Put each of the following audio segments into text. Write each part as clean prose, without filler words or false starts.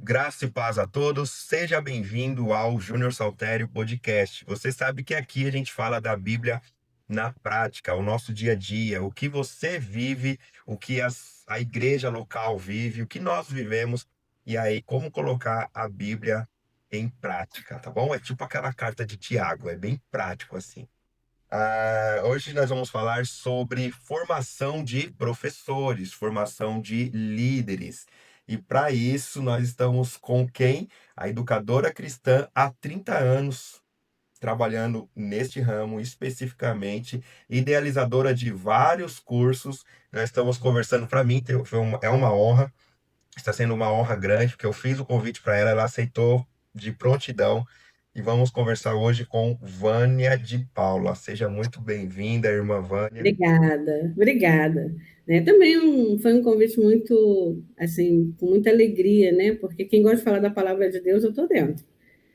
Graça e paz a todos, seja bem-vindo ao Júnior Saltério Podcast. Você sabe que aqui a gente fala da Bíblia na prática, o nosso dia a dia, o que você vive, o que a igreja local vive, o que nós vivemos, e aí como colocar a Bíblia em prática, tá bom? É tipo aquela carta de Tiago, é bem prático assim. Hoje nós vamos falar sobre formação de professores, formação de líderes. E para isso nós estamos com quem? A educadora cristã há 30 anos trabalhando neste ramo especificamente, idealizadora de vários cursos. Nós estamos conversando, para mim é uma honra, está sendo uma honra grande, porque eu fiz o convite para ela, ela aceitou de prontidão. E vamos conversar hoje com Vânia de Paula. Seja muito bem-vinda, irmã Vânia. Obrigada, obrigada. Né, também foi um convite muito, assim, com muita alegria, né? Porque quem gosta de falar da palavra de Deus, eu estou dentro.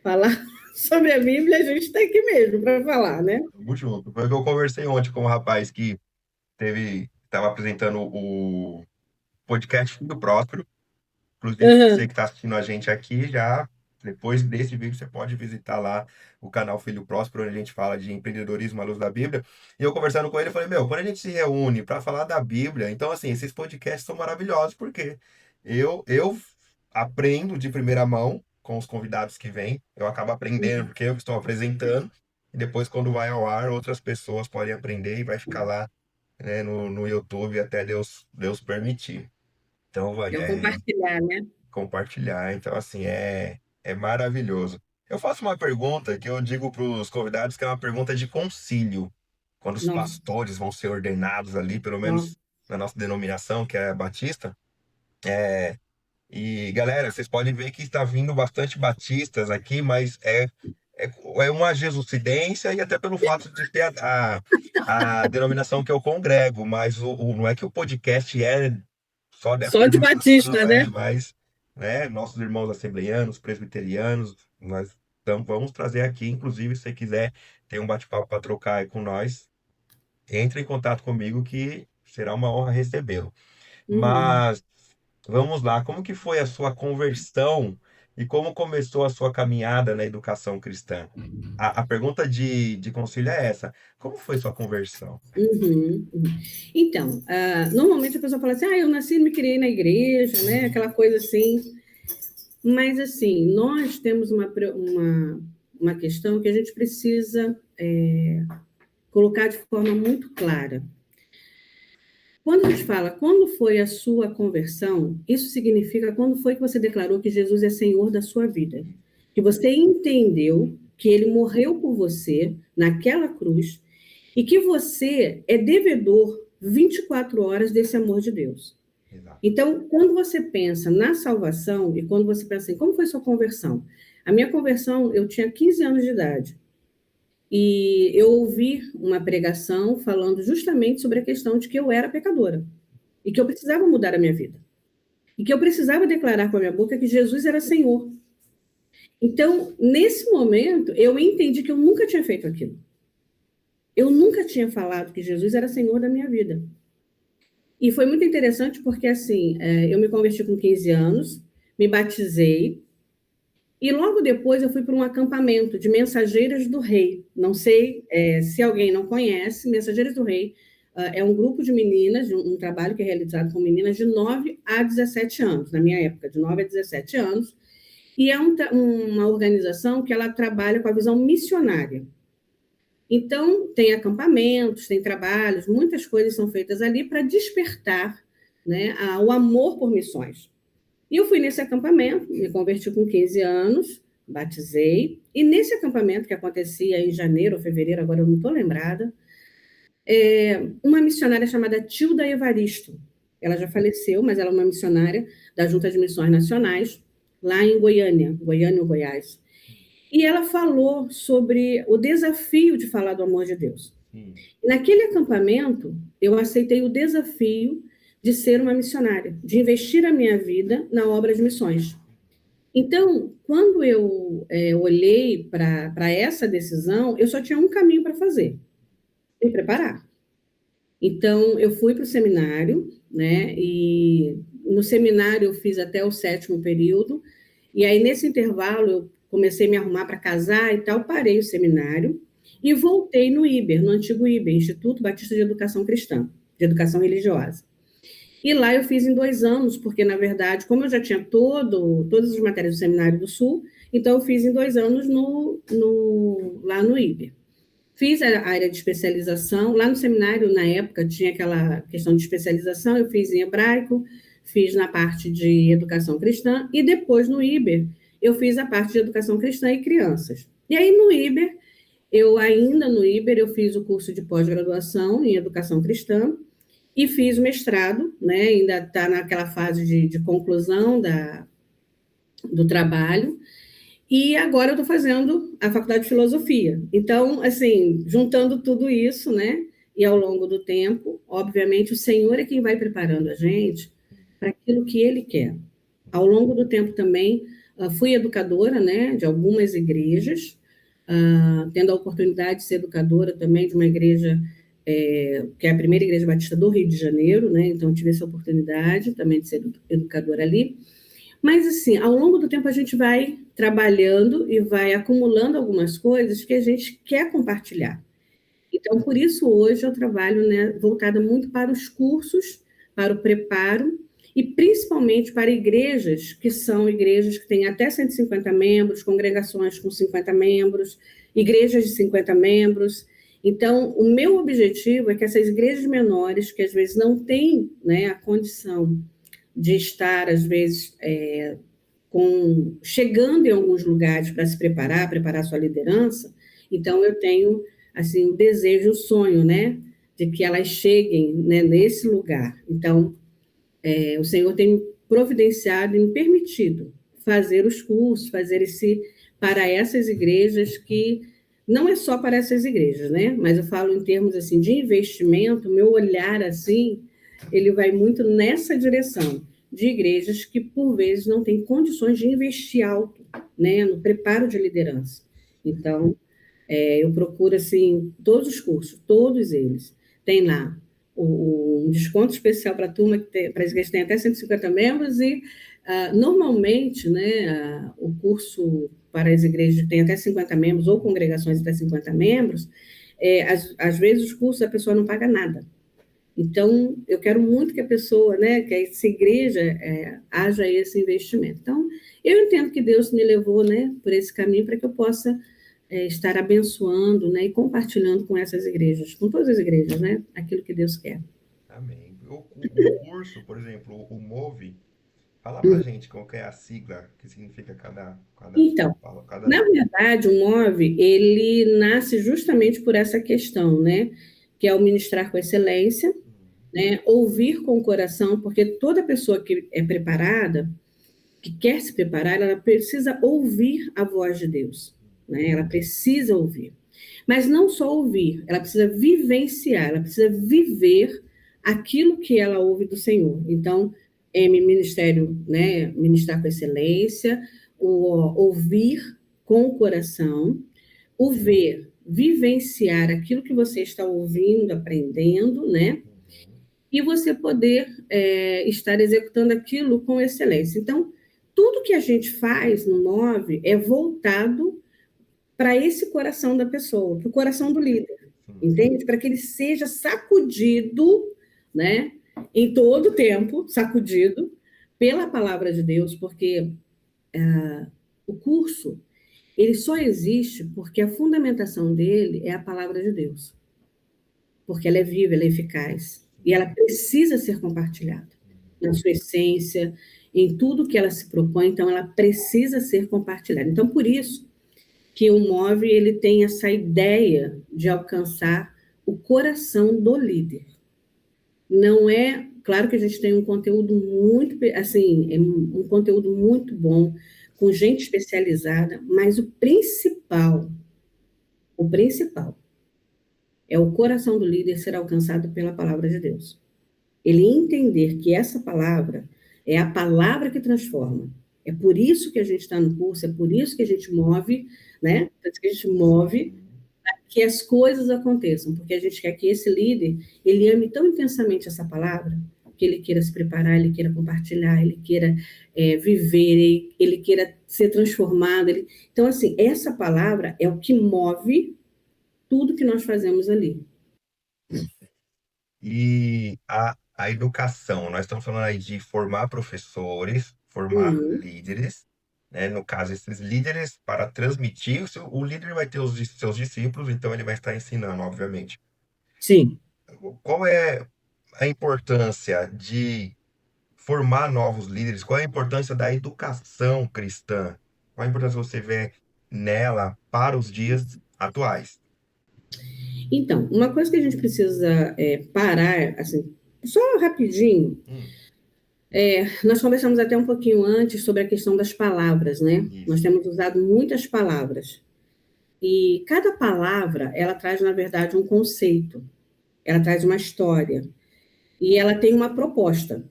Falar sobre a Bíblia, a gente está aqui mesmo para falar, né? Tamo junto. Foi o que eu conversei ontem com um rapaz que estava apresentando o podcast Filho Próspero. Inclusive, você Uhum. que está assistindo a gente aqui, já depois desse vídeo, você pode visitar lá o canal Filho Próspero, onde a gente fala de empreendedorismo à luz da Bíblia. E eu conversando com ele, eu falei, meu, quando a gente se reúne para falar da Bíblia, então, assim, esses podcasts são maravilhosos, porque eu aprendo de primeira mão com os convidados que vêm, eu acabo aprendendo, porque eu que estou apresentando, e depois, quando vai ao ar, outras pessoas podem aprender e vai ficar lá, né, no YouTube até Deus permitir. Então, Vânia, Eu compartilhar, né? compartilhar. Então, assim, é maravilhoso. Eu faço uma pergunta que eu digo para os convidados que é uma pergunta de concílio. Quando os Nossa, pastores vão ser ordenados ali, pelo nossa. menos na nossa denominação, que é a Batista. E, galera, vocês podem ver que está vindo bastante batistas aqui, mas é, é uma jesucidência e até pelo fato de ter a denominação que eu congrego, mas não é que o podcast é só dessa Só de denominação, Batista, né? mas né, nossos irmãos assembleianos, presbiterianos, nós vamos trazer aqui, inclusive, se você quiser ter um bate-papo para trocar aí com nós, entre em contato comigo que será uma honra recebê-lo. Uhum. Mas vamos lá, como que foi a sua conversão e como começou a sua caminhada na educação cristã? A pergunta de concílio é essa: como foi sua conversão? Uhum, uhum. Então, normalmente a pessoa fala assim, eu nasci e me criei na igreja, né? Aquela coisa assim. Mas, assim, nós temos uma questão que a gente precisa colocar de forma muito clara. Quando a gente fala quando foi a sua conversão, isso significa quando foi que você declarou que Jesus é Senhor da sua vida. Que você entendeu que ele morreu por você naquela cruz e que você é devedor 24 horas desse amor de Deus. Exato. Então, quando você pensa na salvação e quando você pensa assim, como foi sua conversão? A minha conversão, eu tinha 15 anos de idade. E eu ouvi uma pregação falando justamente sobre a questão de que eu era pecadora e que eu precisava mudar a minha vida. E que eu precisava declarar com a minha boca que Jesus era Senhor. Então, nesse momento, eu entendi que eu nunca tinha feito aquilo. Eu nunca tinha falado que Jesus era Senhor da minha vida. E foi muito interessante porque, assim, eu me converti com 15 anos, me batizei, e logo depois eu fui para um acampamento de Mensageiras do Rei. Não sei se alguém não conhece, Mensageiras do Rei é um grupo de meninas, um trabalho que é realizado com meninas de 9 a 17 anos, na minha época, de 9 a 17 anos, e é uma organização que ela trabalha com a visão missionária. Então, tem acampamentos, tem trabalhos, muitas coisas são feitas ali para despertar, né, o amor por missões. E eu fui nesse acampamento, me converti com 15 anos, batizei, e nesse acampamento, que acontecia em janeiro ou fevereiro, agora eu não estou lembrada, uma missionária chamada Tilda Evaristo, ela já faleceu, mas ela é uma missionária da Junta de Missões Nacionais, lá em Goiânia, Goiânia, Goiás. E ela falou sobre o desafio de falar do amor de Deus. Sim. Naquele acampamento, eu aceitei o desafio de ser uma missionária, de investir a minha vida na obra de missões. Então, quando eu olhei para essa decisão, eu só tinha um caminho para fazer: me preparar. Então, eu fui para o seminário, né? E no seminário eu fiz até o 7º período, E aí, nesse intervalo, eu comecei a me arrumar para casar e tal, parei o seminário e voltei no IBER, no antigo IBER, Instituto Batista de Educação Cristã, de Educação Religiosa. E lá eu fiz em 2 anos, porque, na verdade, como eu já tinha todas as matérias do Seminário do Sul, então eu fiz em 2 anos lá no IBER. Fiz a área de especialização. Lá no seminário, na época, tinha aquela questão de especialização. Eu fiz em hebraico, fiz na parte de educação cristã, e depois no IBER, eu fiz a parte de educação cristã e crianças. E aí, no IBER, eu fiz o curso de pós-graduação em educação cristã e fiz o mestrado, né? Ainda está naquela fase de conclusão do trabalho. E agora eu estou fazendo a faculdade de filosofia. Então, assim, juntando tudo isso, né? E ao longo do tempo, obviamente, o Senhor é quem vai preparando a gente para aquilo que Ele quer. Ao longo do tempo também, fui educadora, né? De algumas igrejas, tendo a oportunidade de ser educadora também de uma igreja, que é a primeira igreja batista do Rio de Janeiro, né? Então, tive essa oportunidade também de ser educadora ali. Mas, assim, ao longo do tempo a gente vai trabalhando e vai acumulando algumas coisas que a gente quer compartilhar. Então, por isso, hoje eu trabalho, né, voltada muito para os cursos, para o preparo, e principalmente para igrejas, que são igrejas que têm até 150 membros, congregações com 50 membros, igrejas de 50 membros. Então, o meu objetivo é que essas igrejas menores, que às vezes não têm, né, a condição de estar, às vezes, chegando em alguns lugares para se preparar sua liderança, então eu tenho assim o desejo, o sonho, né, de que elas cheguem, né, nesse lugar. Então, o Senhor tem providenciado e me permitido fazer os cursos, fazer para essas igrejas que não é só para essas igrejas, né? Mas eu falo em termos assim de investimento, meu olhar assim, ele vai muito nessa direção de igrejas que por vezes não têm condições de investir alto, né, no preparo de liderança. Então, eu procuro assim todos os cursos, todos eles. Tem lá um desconto especial para a turma, para as igrejas que têm até 150 membros, e normalmente, né, o curso para as igrejas que têm até 50 membros, ou congregações até 50 membros, às vezes os cursos a pessoa não paga nada. Então, eu quero muito que a pessoa, né, que essa igreja haja esse investimento. Então, eu entendo que Deus me levou, né, por esse caminho para que eu possa estar abençoando, né, e compartilhando com essas igrejas, com todas as igrejas, né, aquilo que Deus quer. Amém. O curso, por exemplo, o MOVE, fala pra gente qual que é a sigla que significa Então, cada na letra. verdade, o MOVE, ele nasce justamente por essa questão, né, que é o ministrar com excelência, né, ouvir com o coração, porque toda pessoa que é preparada, que quer se preparar, ela precisa ouvir a voz de Deus, né? Ela precisa ouvir. Mas não só ouvir, ela precisa vivenciar, ela precisa viver aquilo que ela ouve do Senhor. Então, ministério, né, ministrar com excelência, o ouvir com o coração, o ver, vivenciar aquilo que você está ouvindo, aprendendo, né? E você poder estar executando aquilo com excelência. Então, tudo que a gente faz no MOVE é voltado para esse coração da pessoa, para o coração do líder, entende? Para que ele seja sacudido, né, em todo o tempo, sacudido pela palavra de Deus, porque o curso, ele só existe porque a fundamentação dele é a palavra de Deus, porque ela é viva, ela é eficaz, e ela precisa ser compartilhada na sua essência, em tudo que ela se propõe, então ela precisa ser compartilhada. Então, por isso que o MOVE ele tem essa ideia de alcançar o coração do líder. Não é, claro que a gente tem um conteúdo muito, assim, um conteúdo muito bom, com gente especializada, mas o principal é o coração do líder ser alcançado pela palavra de Deus. Ele entender que essa palavra é a palavra que transforma. É por isso que a gente está no curso, é por isso que a gente move, né? Por isso que a gente move para que as coisas aconteçam, porque a gente quer que esse líder, ele ame tão intensamente essa palavra, que ele queira se preparar, ele queira compartilhar, ele queira viver, ele queira ser transformado. Então, assim, essa palavra é o que move tudo que nós fazemos ali. E a educação, nós estamos falando aí de formar professores, formar Uhum. líderes, né? No caso, esses líderes, para transmitir, o líder vai ter os seus discípulos, então ele vai estar ensinando, obviamente. Sim. Qual é a importância de formar novos líderes? Qual é a importância da educação cristã? Qual a importância que você vê nela para os dias atuais? Então, uma coisa que a gente precisa parar, assim, só rapidinho, Hum, nós conversamos até um pouquinho antes sobre a questão das palavras, né? Nós isso. temos usado muitas palavras. E cada palavra, ela traz, na verdade, um conceito, ela traz uma história, e ela tem uma proposta.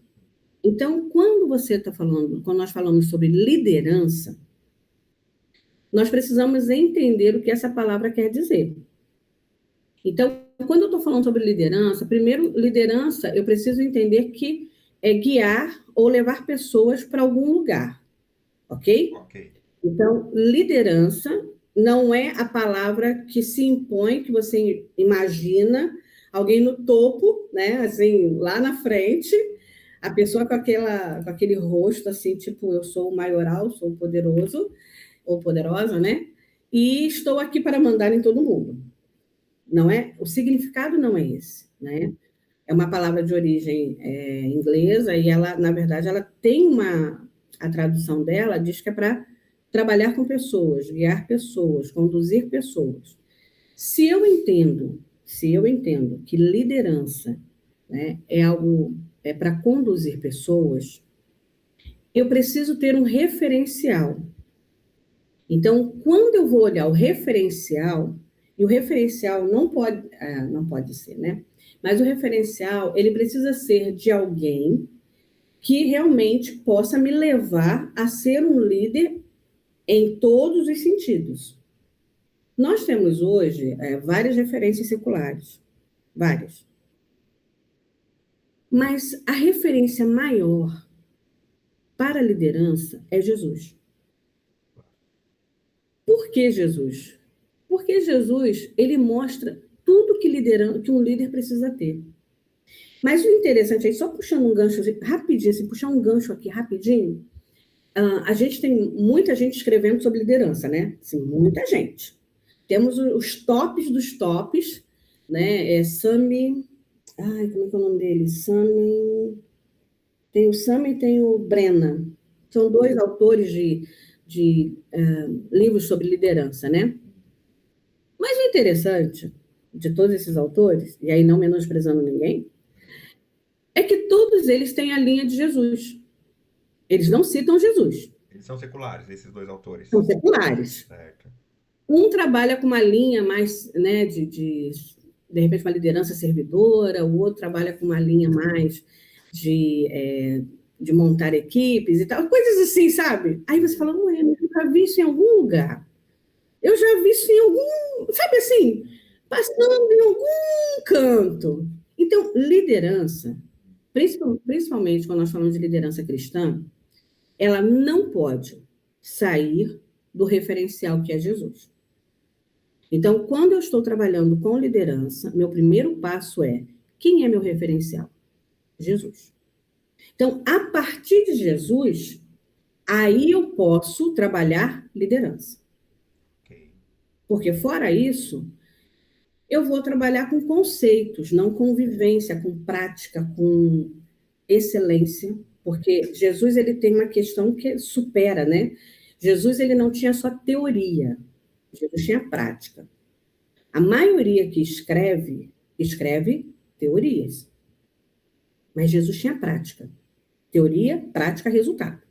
Então, quando você está falando, quando nós falamos sobre liderança, nós precisamos entender o que essa palavra quer dizer. Então, quando eu estou falando sobre liderança, primeiro, liderança, eu preciso entender que é guiar ou levar pessoas para algum lugar, ok? Ok. Então, liderança não é a palavra que se impõe, que você imagina alguém no topo, né? Assim, lá na frente, a pessoa com aquele rosto assim, tipo, eu sou o maioral, sou o poderoso ou poderosa, né? E estou aqui para mandar em todo mundo. Não é? O significado não é esse, né? É uma palavra de origem inglesa e ela, na verdade, ela tem a tradução dela diz que é para trabalhar com pessoas, guiar pessoas, conduzir pessoas. Se eu entendo que liderança, né, é algo para conduzir pessoas, eu preciso ter um referencial. Então, quando eu vou olhar o referencial, e o referencial não pode ser, né? Mas o referencial, ele precisa ser de alguém que realmente possa me levar a ser um líder em todos os sentidos. Nós temos hoje várias referências seculares, várias. Mas a referência maior para a liderança é Jesus. Por que Jesus? Porque Jesus, ele mostra tudo que um líder precisa ter. Mas o interessante aí, só puxando um gancho rapidinho, assim, puxar um gancho aqui rapidinho, a gente tem muita gente escrevendo sobre liderança, né? Assim, muita gente. Temos os tops dos tops, né? Sami. Ai, como é que é o nome dele? Sami. Tem o Sami e tem o Brennan. São dois autores de livros sobre liderança, né? Mas o interessante de todos esses autores, e aí não menosprezando ninguém, é que todos eles têm a linha de Jesus. Eles não citam Jesus, Eles são seculares, esses dois autores. são seculares. Certo. Um trabalha com uma linha mais, né, de repente, uma liderança servidora, o outro trabalha com uma linha mais de montar equipes e tal, coisas assim, sabe? Aí você fala, ué, eu já vi isso em algum lugar. Eu já vi isso em algum, sabe assim, passando em algum canto. Então, liderança, principalmente quando nós falamos de liderança cristã, ela não pode sair do referencial que é Jesus. Então, quando eu estou trabalhando com liderança, meu primeiro passo é: quem é meu referencial? Jesus. Então, a partir de Jesus, aí eu posso trabalhar liderança. Ok. Porque fora isso, eu vou trabalhar com conceitos, não com vivência, com prática, com excelência, porque Jesus ele tem uma questão que supera, né? Jesus ele não tinha só teoria, Jesus tinha prática. A maioria que escreve teorias, mas Jesus tinha prática. Teoria, prática, resultado.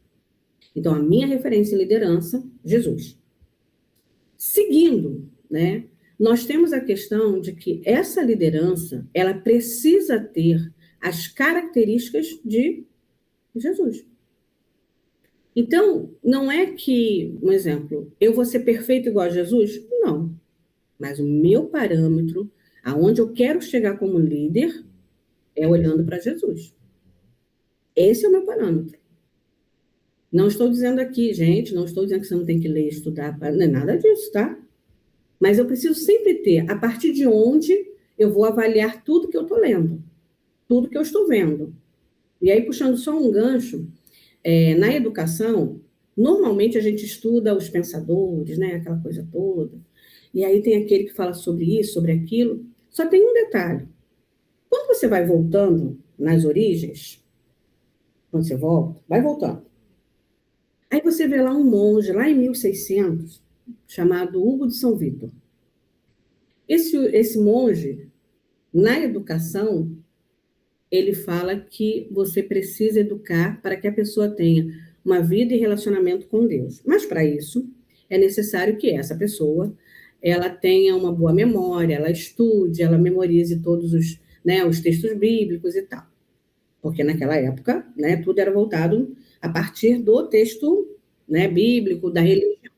Então, a minha referência em liderança, Jesus. Seguindo, né? Nós temos a questão de que essa liderança, ela precisa ter as características de Jesus. Então, não é que, um exemplo, eu vou ser perfeito igual a Jesus? Não. Mas o meu parâmetro, aonde eu quero chegar como líder, é olhando para Jesus. Esse é o meu parâmetro. Não estou dizendo aqui, gente, não estou dizendo que você não tem que ler, estudar, não é nada disso, tá? Mas eu preciso sempre ter, a partir de onde eu vou avaliar tudo que eu estou lendo, tudo que eu estou vendo. E aí, puxando só um gancho, na educação, normalmente a gente estuda os pensadores, né, aquela coisa toda, e aí tem aquele que fala sobre isso, sobre aquilo. Só tem um detalhe. Quando você vai voltando nas origens, quando você volta, vai voltando. Aí você vê lá um monge, lá em 1600, chamado Hugo de São Vítor. Esse monge, na educação, ele fala que você precisa educar para que a pessoa tenha uma vida e relacionamento com Deus. Mas para isso, é necessário que essa pessoa ela tenha uma boa memória, ela estude, ela memorize todos os, né, os textos bíblicos e tal. Porque naquela época, né, tudo era voltado a partir do texto, né, bíblico, da religião.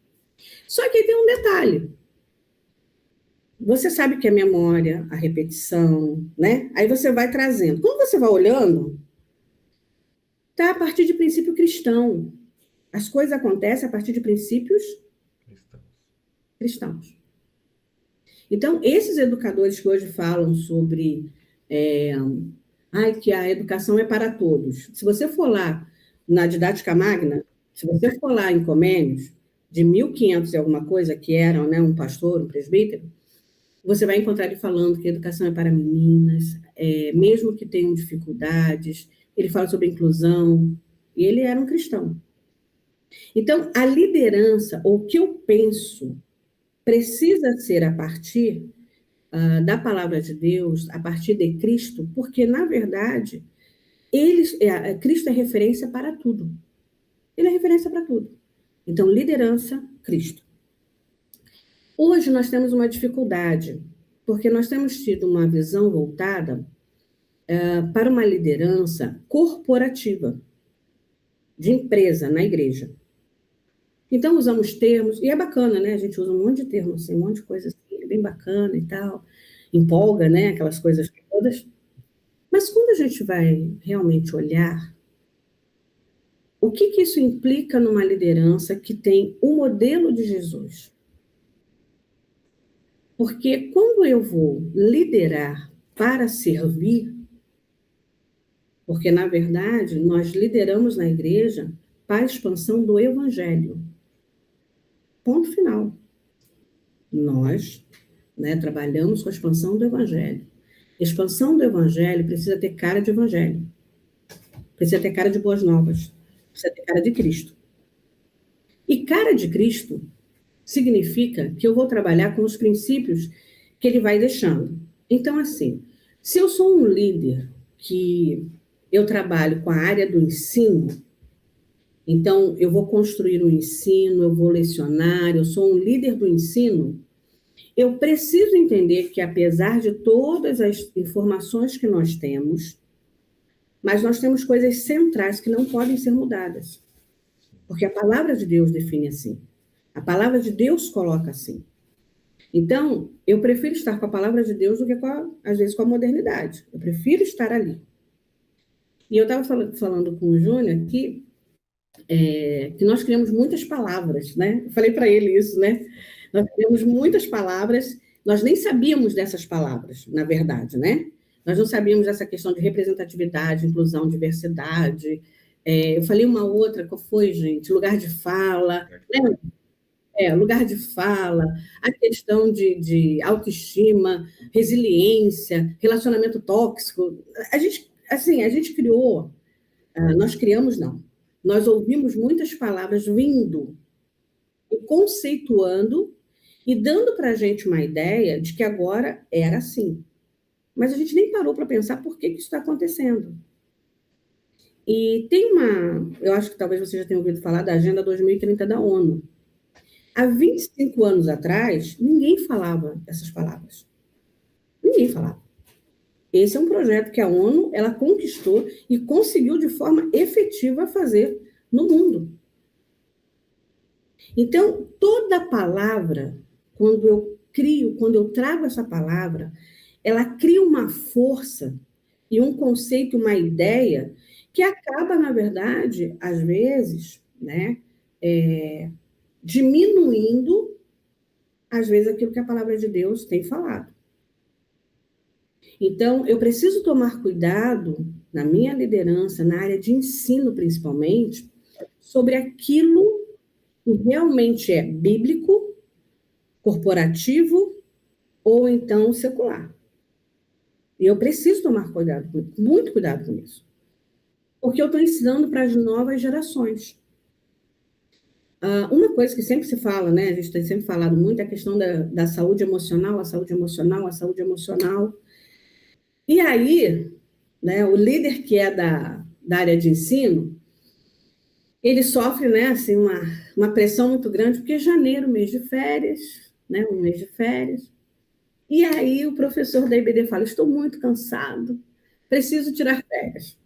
Só que tem um detalhe. Você sabe que a memória, a repetição, né? Aí você vai trazendo. Quando você vai olhando, tá a partir de princípio cristão. As coisas acontecem a partir de princípios Cristãos. cristãos. Então, esses educadores que hoje falam sobre que a educação é para todos. Se você for lá na Didática Magna, se você for lá em Comênios, de 1500 e alguma coisa, que eram, né, um pastor, um presbítero, você vai encontrar ele falando que a educação é para meninas, mesmo que tenham dificuldades. Ele fala sobre inclusão, e ele era um cristão. Então, a liderança, ou o que eu penso, precisa ser a partir da palavra de Deus, a partir de Cristo, porque, na verdade, Cristo é referência para tudo. Ele é referência para tudo. Então, liderança, Cristo. Hoje nós temos uma dificuldade, porque nós temos tido uma visão voltada para uma liderança corporativa, de empresa na igreja. Então, usamos termos, e é bacana, né? A gente usa um monte de termos, assim, um monte de coisa assim, é bem bacana e tal, empolga, né? Aquelas coisas todas. Mas quando a gente vai realmente olhar, o que isso implica numa liderança que tem o modelo de Jesus? Porque quando eu vou liderar para servir, porque, na verdade, nós lideramos na igreja para a expansão do evangelho. Ponto final. Nós, né, trabalhamos com a expansão do evangelho. Expansão do evangelho precisa ter cara de evangelho. Precisa ter cara de boas novas. Precisa ter cara de Cristo. E cara de Cristo significa que eu vou trabalhar com os princípios que ele vai deixando. Então, assim, se eu sou um líder que eu trabalho com a área do ensino, então eu vou construir um ensino, eu vou lecionar, eu sou um líder do ensino, eu preciso entender que, apesar de todas as informações que nós temos, mas nós temos coisas centrais que não podem ser mudadas. Porque a palavra de Deus define assim. A palavra de Deus coloca assim. Então, eu prefiro estar com a palavra de Deus do que, às vezes, com a modernidade. Eu prefiro estar ali. E eu estava falando com o Júnior que nós criamos muitas palavras, né? Eu falei para ele isso, né? Nós criamos muitas palavras, nós nem sabíamos dessas palavras, na verdade, né? Nós não sabíamos dessa questão de representatividade, inclusão, diversidade. Eu falei uma outra, qual foi, gente? Lugar de fala, né? Lugar de fala, a questão de autoestima, resiliência, relacionamento tóxico. A gente criou, nós criamos, não. Nós ouvimos muitas palavras vindo e conceituando e dando para a gente uma ideia de que agora era assim. Mas a gente nem parou para pensar por que isso está acontecendo. E tem eu acho que talvez você já tenha ouvido falar da Agenda 2030 da ONU. Há 25 anos atrás, ninguém falava essas palavras. Ninguém falava. Esse é um projeto que a ONU ela conquistou e conseguiu de forma efetiva fazer no mundo. Então, toda palavra, quando eu trago essa palavra, ela cria uma força e um conceito, uma ideia que acaba, na verdade, às vezes, né, diminuindo, às vezes, aquilo que a palavra de Deus tem falado. Então, eu preciso tomar cuidado na minha liderança, na área de ensino principalmente, sobre aquilo que realmente é bíblico, corporativo ou então secular. E eu preciso tomar cuidado, muito cuidado com isso. Porque eu estou ensinando para as novas gerações. Uma coisa que sempre se fala, né? A gente tem sempre falado muito é a questão da saúde emocional, a saúde emocional, a saúde emocional. E aí, né, o líder que é da área de ensino, ele sofre, né, assim, uma pressão muito grande, porque janeiro, mês de férias, né, um mês de férias. E aí o professor da IBD fala, estou muito cansado, preciso tirar férias.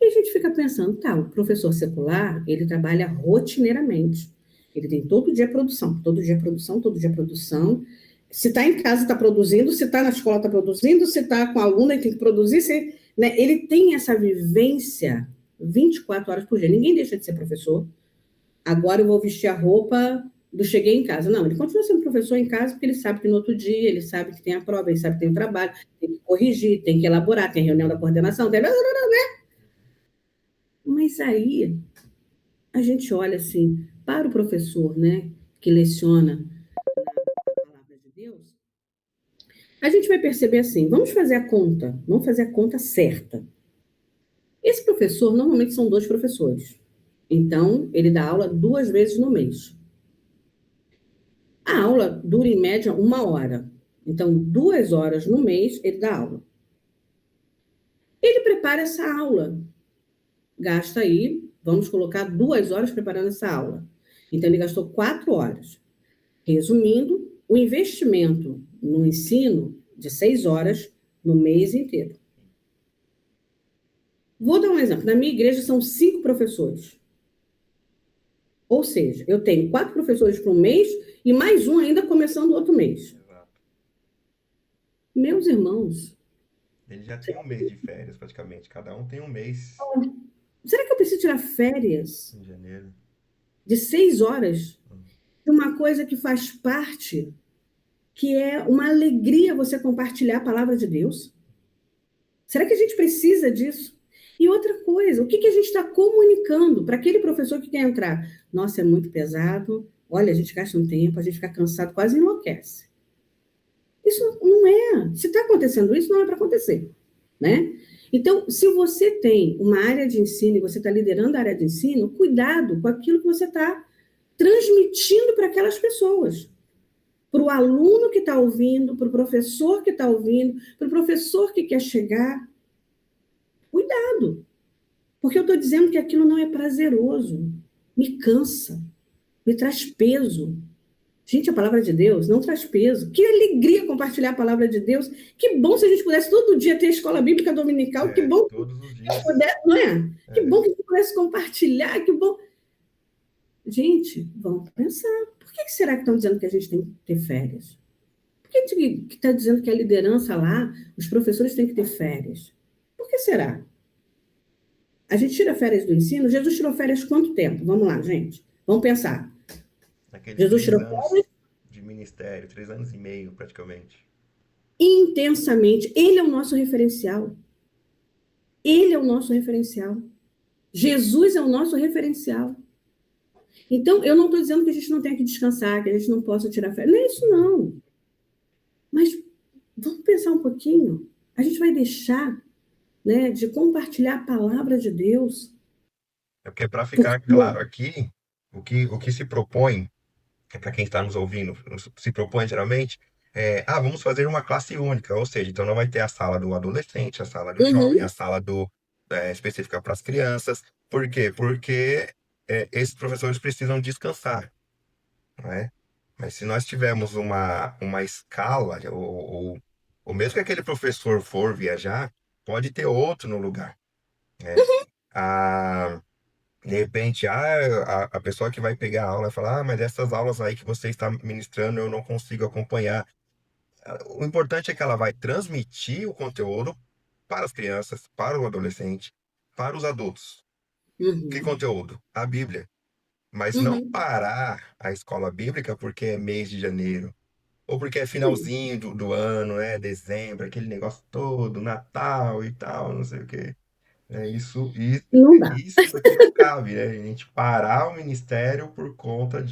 E a gente fica pensando, tá, o professor secular, ele trabalha rotineiramente. Ele tem todo dia produção, todo dia produção, todo dia produção. Se está em casa, está produzindo, se está na escola, está produzindo, se está com aluno, ele tem que produzir. Né, ele tem essa vivência 24 horas por dia. Ninguém deixa de ser professor. Agora eu vou vestir a roupa do cheguei em casa. Não, ele continua sendo professor em casa porque ele sabe que no outro dia, ele sabe que tem a prova, ele sabe que tem o trabalho, tem que corrigir, tem que elaborar, tem reunião da coordenação, tem... Mas aí a gente olha assim, para o professor, né, que leciona a palavra de Deus, a gente vai perceber assim, vamos fazer a conta certa. Esse professor, normalmente são dois professores. Então, ele dá aula 2 vezes no mês. A aula dura, em média, 1 hora. Então, 2 horas no mês, ele dá aula. Ele prepara essa aula. Gasta aí, vamos colocar 2 horas preparando essa aula. Então, ele gastou 4 horas. Resumindo, o investimento no ensino de 6 horas no mês inteiro. Vou dar um exemplo. Na minha igreja são 5 professores. Ou seja, eu tenho 4 professores por mês e mais um ainda começando o outro mês. Exato. Meus irmãos, Ele já tem um mês de férias, praticamente. Cada um tem um mês será que eu preciso tirar férias em janeiro. de 6 horas Hum. de uma coisa que faz parte, que é uma alegria você compartilhar a palavra de Deus? Será que a gente precisa disso? E outra coisa, o que a gente está comunicando para aquele professor que quer entrar? Nossa, é muito pesado. Olha, a gente gasta um tempo, a gente fica cansado, quase enlouquece. Isso não é. Se está acontecendo isso, não é para acontecer, né? Então, se você tem uma área de ensino e você está liderando a área de ensino, cuidado com aquilo que você está transmitindo para aquelas pessoas. Para o aluno que está ouvindo, para o professor que está ouvindo, para o professor que quer chegar. Cuidado, porque eu estou dizendo que aquilo não é prazeroso, me cansa, me traz peso. Gente, a palavra de Deus não traz peso. Que alegria compartilhar a palavra de Deus. Que bom se a gente pudesse todo dia ter a escola bíblica dominical. Que bom que Todos os a gente dias. pudesse, não é? Que É. bom que a gente pudesse compartilhar. Que bom. Gente, vamos pensar. Por que será que estão dizendo que a gente tem que ter férias? Por que está dizendo que a liderança lá, os professores têm que ter férias? Por que será? A gente tira férias do ensino. Jesus tirou férias quanto tempo? Vamos lá, gente. Vamos pensar. Naqueles Jesus três tirou anos férias de ministério, 3 anos e meio, praticamente. intensamente. Ele é o nosso referencial. Ele é o nosso referencial. Jesus é o nosso referencial. Então, eu não estou dizendo que a gente não tenha que descansar, que a gente não possa tirar férias. Não é isso, não. Mas vamos pensar um pouquinho. A gente vai deixar, né, de compartilhar a palavra de Deus. É porque, para ficar Porque, claro aqui, o que se propõe, para quem está nos ouvindo, se propõe geralmente, vamos fazer uma classe única, ou seja, então não vai ter a sala do adolescente, a sala do jovem, a uhum, sala específica para as crianças. Por quê? Porque esses professores precisam descansar, né? Mas se nós tivermos uma escala, ou mesmo que aquele professor for viajar, pode ter outro no lugar, né? Ah, de repente, a pessoa que vai pegar a aula vai falar, mas essas aulas aí que você está ministrando eu não consigo acompanhar. O importante é que ela vai transmitir o conteúdo para as crianças, para o adolescente, para os adultos. Que Uhum. conteúdo? A Bíblia. Mas não Uhum. parar a escola bíblica porque é mês de janeiro, ou porque é Sim. finalzinho do ano, né? Dezembro, aquele negócio todo, Natal e tal, não sei o quê. É Não dá. isso aqui não cabe, né? A gente parar o ministério por conta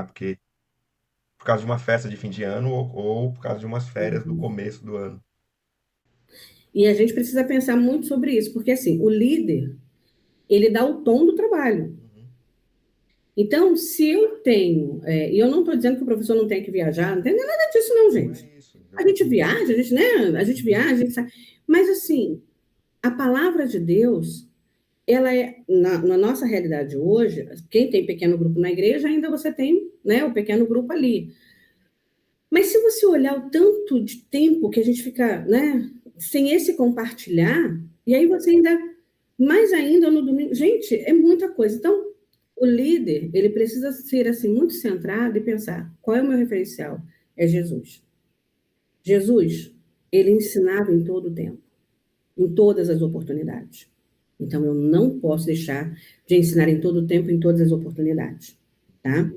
porque por causa de uma festa de fim de ano ou por causa de umas férias do Uhum. começo do ano. E a gente precisa pensar muito sobre isso, porque assim, o líder, ele dá o tom do trabalho. Uhum. Então, se eu tenho, e eu não estou dizendo que o professor não tem que viajar, não tem nada disso não, Não é gente. isso. A gente viaja, a gente, né? A gente viaja, a gente sabe. Mas assim, a palavra de Deus, ela é, na nossa realidade hoje, quem tem pequeno grupo na igreja, ainda você tem, né, o pequeno grupo ali. Mas se você olhar o tanto de tempo que a gente fica, né, sem esse compartilhar, e aí você ainda, mais ainda no domingo, gente, é muita coisa. Então, o líder, ele precisa ser assim muito centrado e pensar, qual é o meu referencial? É Jesus. Jesus, ele ensinava em todo o tempo, em todas as oportunidades. Então, eu não posso deixar de ensinar em todo o tempo, em todas as oportunidades, tá?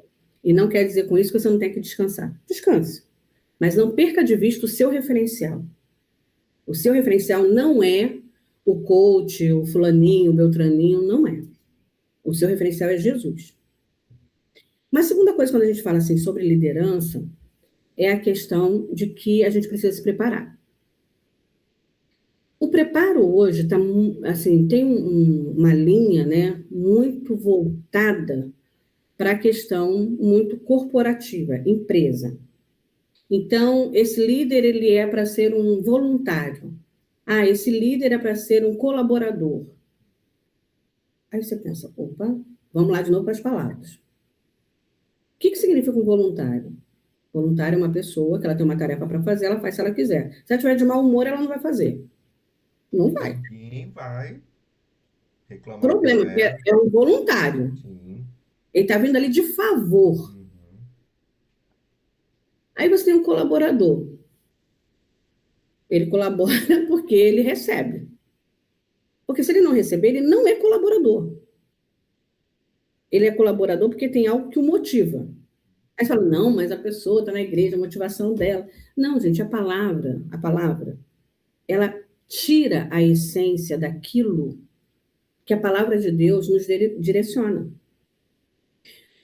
E não quer dizer com isso que você não tem que descansar. Descanse, mas não perca de vista o seu referencial. O seu referencial não é o coach, o fulaninho, o beltraninho, não é. O seu referencial é Jesus. Mas a segunda coisa, quando a gente fala assim sobre liderança, é a questão de que a gente precisa se preparar. O preparo hoje tá, assim, tem uma linha, né, muito voltada para a questão muito corporativa, empresa. Então, esse líder ele é para ser um voluntário. Ah, esse líder é para ser um colaborador. Aí você pensa, opa, vamos lá de novo para as palavras. O que significa um voluntário? Voluntário é uma pessoa que ela tem uma tarefa para fazer, ela faz se ela quiser. Se ela tiver de mau humor, ela não vai fazer. Não E vai. ninguém vai reclamar com Problema, porque ela. é um voluntário. Sim. Ele está vindo ali de favor. Uhum. Aí você tem um colaborador. Ele colabora porque ele recebe. Porque se ele não receber, ele não é colaborador. Ele é colaborador porque tem algo que o motiva. Aí você fala, não, mas a pessoa está na igreja, a motivação dela. Não, gente, a palavra, ela tira a essência daquilo que a palavra de Deus nos direciona.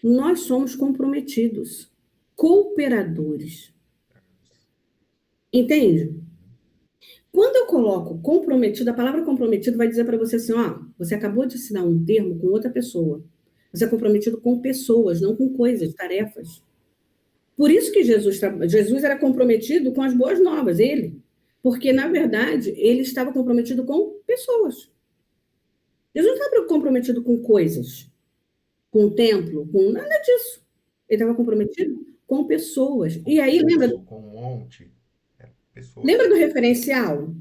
Nós somos comprometidos, cooperadores. Entende? Quando eu coloco comprometido, a palavra comprometido vai dizer para você assim, ó, você acabou de assinar um termo com outra pessoa. Você é comprometido com pessoas, não com coisas, tarefas. Por isso que Jesus era comprometido com as boas novas, ele. Porque, na verdade, ele estava comprometido com pessoas. Jesus não estava comprometido com coisas, com o templo, com nada disso. Ele estava comprometido com pessoas. Com E aí, lembra, povo, com um monte. É, pessoas. lembra do referencial?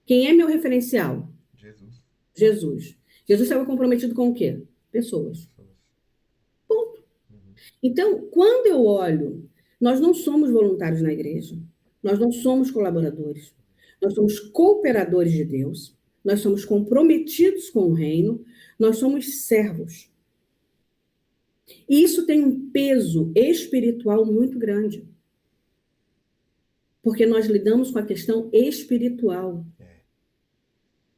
Quem é meu referencial? Jesus. Jesus. Jesus estava comprometido com o quê? Pessoas. Pessoas. Ponto. Uhum. Então, quando eu olho, nós não somos voluntários na igreja, nós não somos colaboradores, nós somos cooperadores de Deus, nós somos comprometidos com o reino, nós somos servos. E isso tem um peso espiritual muito grande, porque nós lidamos com a questão espiritual, É.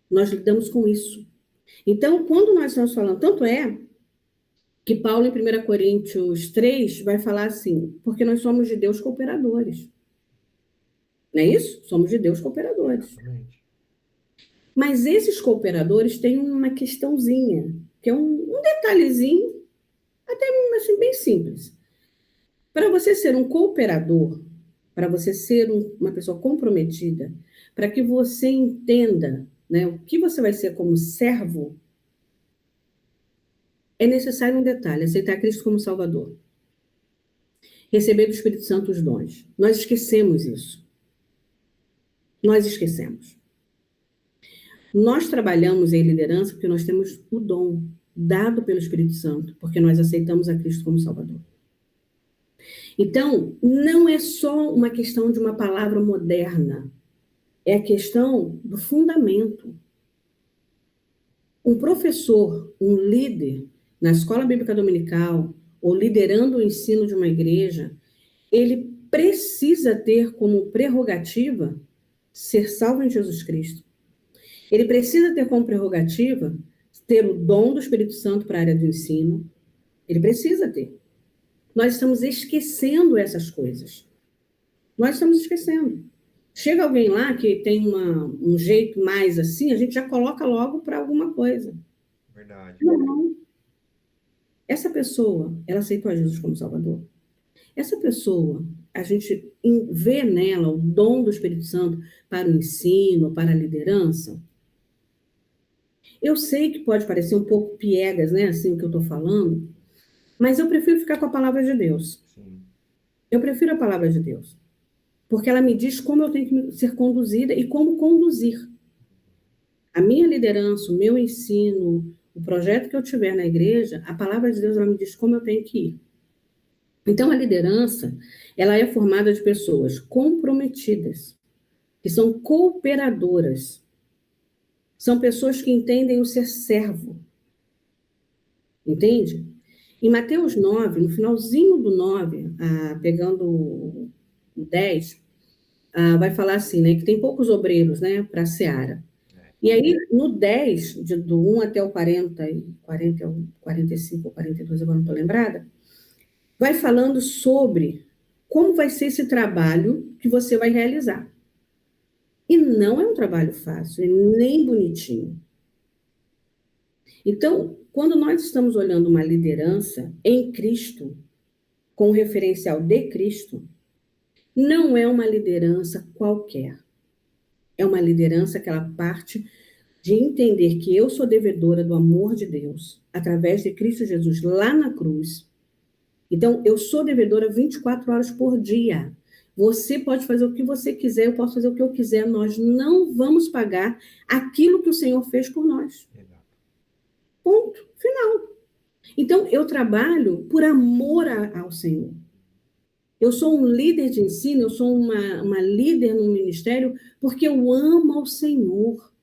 nós lidamos com isso. Então, quando nós estamos falando, tanto é que Paulo, em 1 Coríntios 3 vai falar assim, porque nós somos de Deus cooperadores. Não é isso? Somos de Deus cooperadores. Exatamente. Mas esses cooperadores têm uma questãozinha, que é um detalhezinho, até assim, bem simples. Para você ser um cooperador, para você ser uma pessoa comprometida, para que você entenda, né, o que você vai ser como servo, é necessário um detalhe: aceitar Cristo como Salvador. Receber do Espírito Santo os dons. Nós esquecemos isso. Nós esquecemos. Nós trabalhamos em liderança porque nós temos o dom dado pelo Espírito Santo, porque nós aceitamos a Cristo como Salvador. Então, não é só uma questão de uma palavra moderna, é a questão do fundamento. Um professor, um líder na escola bíblica dominical ou liderando o ensino de uma igreja, ele precisa ter como prerrogativa ser salvo em Jesus Cristo. Ele precisa ter como prerrogativa ter o dom do Espírito Santo para a área do ensino. Ele precisa ter. Nós estamos esquecendo essas coisas. Nós estamos esquecendo. Chega alguém lá que tem um jeito mais assim, a gente já coloca logo para alguma coisa. Verdade. Não. Essa pessoa, ela aceitou a Jesus como Salvador. Essa pessoa, a gente vê nela o dom do Espírito Santo para o ensino, para a liderança. Eu sei que pode parecer um pouco piegas, né, assim, o que eu estou falando, mas eu prefiro ficar com a palavra de Deus. Sim. Eu prefiro a palavra de Deus. Porque ela me diz como eu tenho que ser conduzida e como conduzir. A minha liderança, o meu ensino, o projeto que eu tiver na igreja, a palavra de Deus ela me diz como eu tenho que ir. Então, a liderança, ela é formada de pessoas comprometidas, que são cooperadoras. São pessoas que entendem o ser servo. Entende? Em Mateus 9, no finalzinho do 9, pegando o 10, vai falar assim, né, que tem poucos obreiros, né, para a seara. E aí, no 10, do 1 até o 40, 45 ou 42, agora não estou lembrada, vai falando sobre como vai ser esse trabalho que você vai realizar. E não é um trabalho fácil, nem bonitinho. Então, quando nós estamos olhando uma liderança em Cristo, com o referencial de Cristo, não é uma liderança qualquer. É uma liderança que ela parte de entender que eu sou devedora do amor de Deus, através de Cristo Jesus lá na cruz. Então, eu sou devedora 24 horas por dia. Você pode fazer o que você quiser, eu posso fazer o que eu quiser, nós não vamos pagar aquilo que o Senhor fez por nós. Ponto, final. Então, eu trabalho por amor ao Senhor. Eu sou um líder de ensino, eu sou uma líder no ministério porque eu amo ao Senhor.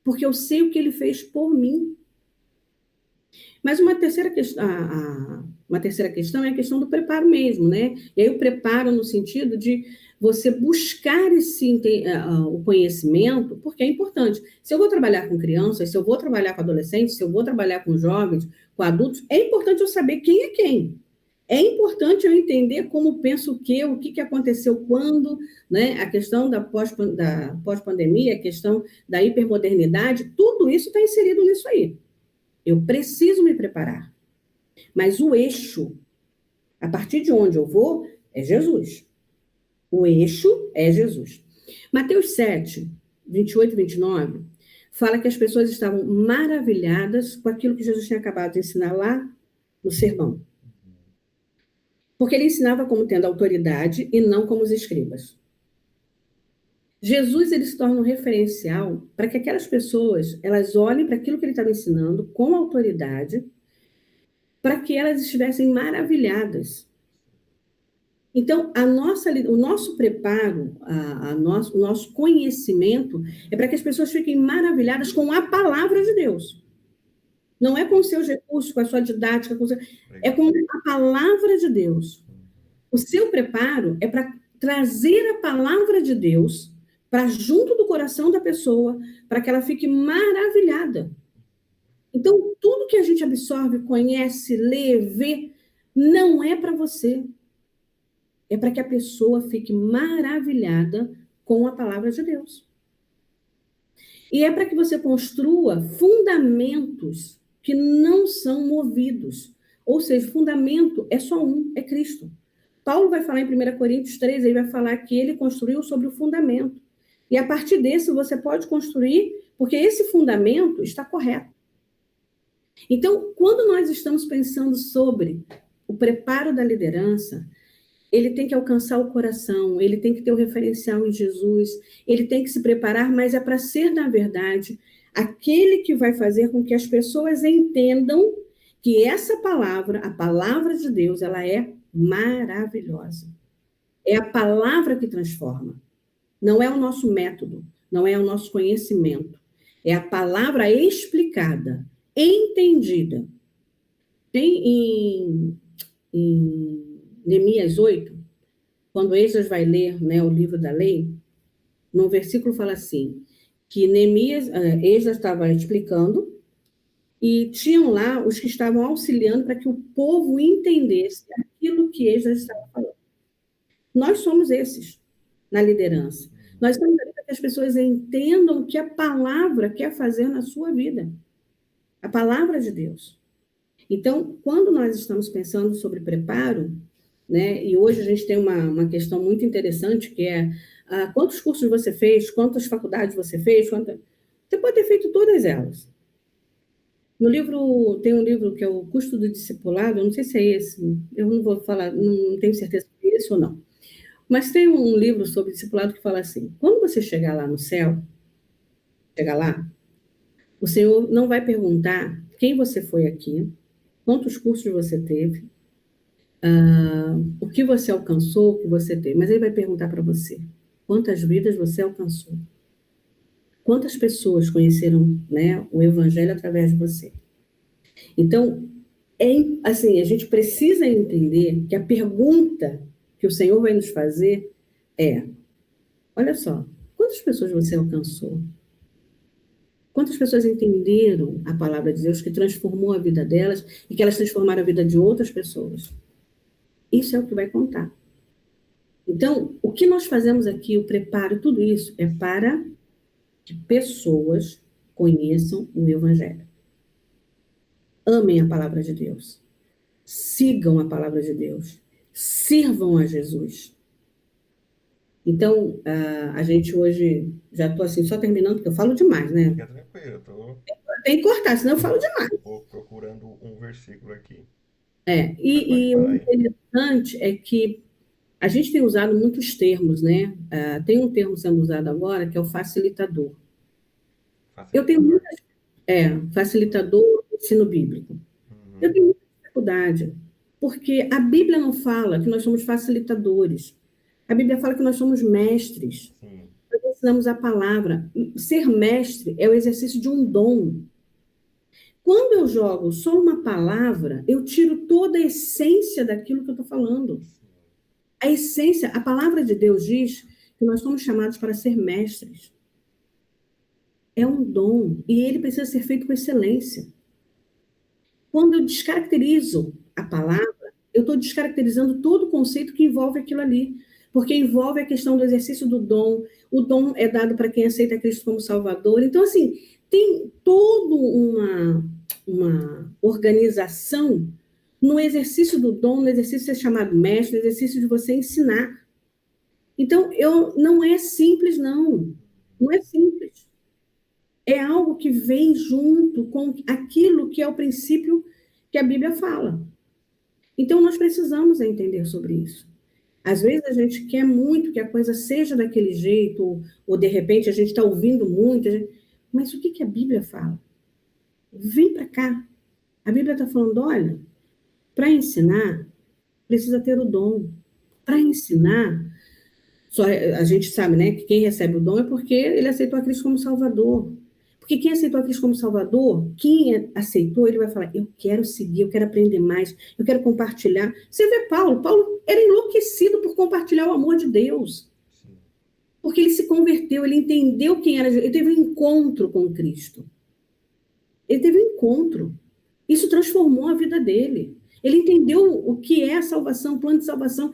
Porque eu sei o que Ele fez por mim. Mas uma terceira questão é a questão do preparo mesmo, né? E aí o preparo no sentido de você buscar o conhecimento, porque é importante. Se eu vou trabalhar com crianças, se eu vou trabalhar com adolescentes, se eu vou trabalhar com jovens, com adultos, é importante eu saber quem é quem. É importante eu entender como penso o que aconteceu quando, né? A questão da pós-pandemia, a questão da hipermodernidade, tudo isso está inserido nisso aí. Eu preciso me preparar. Mas o eixo, a partir de onde eu vou, é Jesus. O eixo é Jesus. Mateus 7, 28 e 29, fala que as pessoas estavam maravilhadas com aquilo que Jesus tinha acabado de ensinar lá no sermão. Porque ele ensinava como tendo autoridade e não como os escribas. Jesus ele se torna um referencial para que aquelas pessoas elas olhem para aquilo que ele estava ensinando com autoridade, para que elas estivessem maravilhadas. Então, o nosso preparo, o nosso conhecimento é para que as pessoas fiquem maravilhadas com a palavra de Deus. Não é com os seus recursos, com a sua didática, é com a palavra de Deus. O seu preparo é para trazer a palavra de Deus para junto do coração da pessoa, para que ela fique maravilhada. Então, tudo que a gente absorve, conhece, lê, vê, não é para você. É para que a pessoa fique maravilhada com a palavra de Deus. E é para que você construa fundamentos que não são movidos. Ou seja, fundamento é só um, é Cristo. Paulo vai falar em 1 Coríntios 3, ele vai falar que ele construiu sobre o fundamento. E a partir desse você pode construir, porque esse fundamento está correto. Então, quando nós estamos pensando sobre o preparo da liderança, ele tem que alcançar o coração, ele tem que ter o referencial em Jesus, ele tem que se preparar, mas é para ser, na verdade, aquele que vai fazer com que as pessoas entendam que essa palavra, a palavra de Deus, ela é maravilhosa. É a palavra que transforma. Não é o nosso método, não é o nosso conhecimento. É a palavra explicada, entendida. Tem em Neemias 8, quando Esdras vai ler, né, o livro da lei, no versículo fala assim, que Esdras estava explicando, e tinham lá os que estavam auxiliando para que o povo entendesse aquilo que Esdras estava falando. Nós somos esses na liderança. Nós estamos ali para que as pessoas entendam o que a palavra quer fazer na sua vida. A palavra de Deus. Então, quando nós estamos pensando sobre preparo, né, e hoje a gente tem uma questão muito interessante, que é quantos cursos você fez, quantas faculdades você fez, você pode ter feito todas elas. No livro, tem um livro que é o Custo do Discipulado, eu não sei se é esse, eu não vou falar, não tenho certeza se é esse ou não. Mas tem um livro sobre discipulado que fala assim, quando você chegar lá no céu, chegar lá, o Senhor não vai perguntar quem você foi aqui, quantos cursos você teve, o que você alcançou, o que você tem, mas ele vai perguntar para você, quantas vidas você alcançou? Quantas pessoas conheceram, né, o Evangelho através de você? Então, assim, a gente precisa entender que a pergunta que o Senhor vai nos fazer é, olha só, quantas pessoas você alcançou? Quantas pessoas entenderam a palavra de Deus que transformou a vida delas e que elas transformaram a vida de outras pessoas? Isso é o que vai contar. Então, o que nós fazemos aqui, o preparo, tudo isso é para que pessoas conheçam o Evangelho. Amem a palavra de Deus. Sigam a palavra de Deus. Sirvam a Jesus. Então, a gente hoje, já estou assim, só terminando, porque eu falo demais, né? Fica tranquilo, eu tô Tem que cortar, senão eu falo demais. procurando um versículo aqui. E o interessante é que a gente tem usado muitos termos, né? Tem um termo sendo usado agora que é o facilitador. Eu tenho muitas. Facilitador do ensino bíblico. Eu tenho muita dificuldade, porque a Bíblia não fala que nós somos facilitadores. A Bíblia fala que nós somos mestres. Sim. Nós ensinamos a palavra. Ser mestre é o exercício de um dom. Quando eu jogo só uma palavra, eu tiro toda a essência daquilo que eu estou falando. A essência, a palavra de Deus diz que nós somos chamados para ser mestres. É um dom e ele precisa ser feito com excelência. Quando eu descaracterizo a palavra, eu estou descaracterizando todo o conceito que envolve aquilo ali, porque envolve a questão do exercício do dom. O dom é dado para quem aceita Cristo como Salvador. Então, assim, tem toda uma organização no exercício do dom, no exercício de ser chamado mestre, no exercício de você ensinar. Então, não é simples, não. Não é simples. É algo que vem junto com aquilo que é o princípio que a Bíblia fala. Então, nós precisamos entender sobre isso. Às vezes, a gente quer muito que a coisa seja daquele jeito, ou de repente, a gente está ouvindo muito, mas o que a Bíblia fala? Vem para cá. A Bíblia está falando, olha, para ensinar, precisa ter o dom. Para ensinar, só a gente sabe, né, que quem recebe o dom é porque ele aceitou a Cristo como Salvador. Porque quem aceitou a Cristo como Salvador, quem aceitou, ele vai falar, eu quero seguir, eu quero aprender mais, eu quero compartilhar. Você vê Paulo era enlouquecido por compartilhar o amor de Deus. Porque ele se converteu, ele entendeu quem era, ele teve um encontro com Cristo. Ele teve um encontro. Isso transformou a vida dele. Ele entendeu o que é a salvação, o plano de salvação.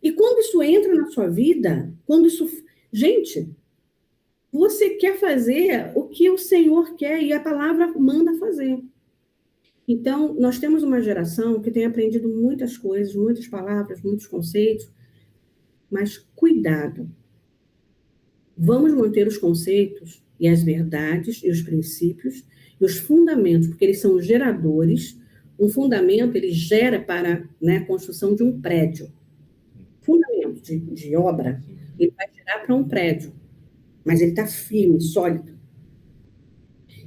E quando isso entra na sua vida, quando isso... Gente, você quer fazer o que o Senhor quer e a palavra manda fazer. Então, nós temos uma geração que tem aprendido muitas coisas, muitas palavras, muitos conceitos, mas cuidado. Vamos manter os conceitos e as verdades e os princípios e os fundamentos, porque eles são geradores. Um fundamento, ele gera para, né, a construção de um prédio. Fundamento de obra, ele vai gerar para um prédio, mas ele está firme, sólido.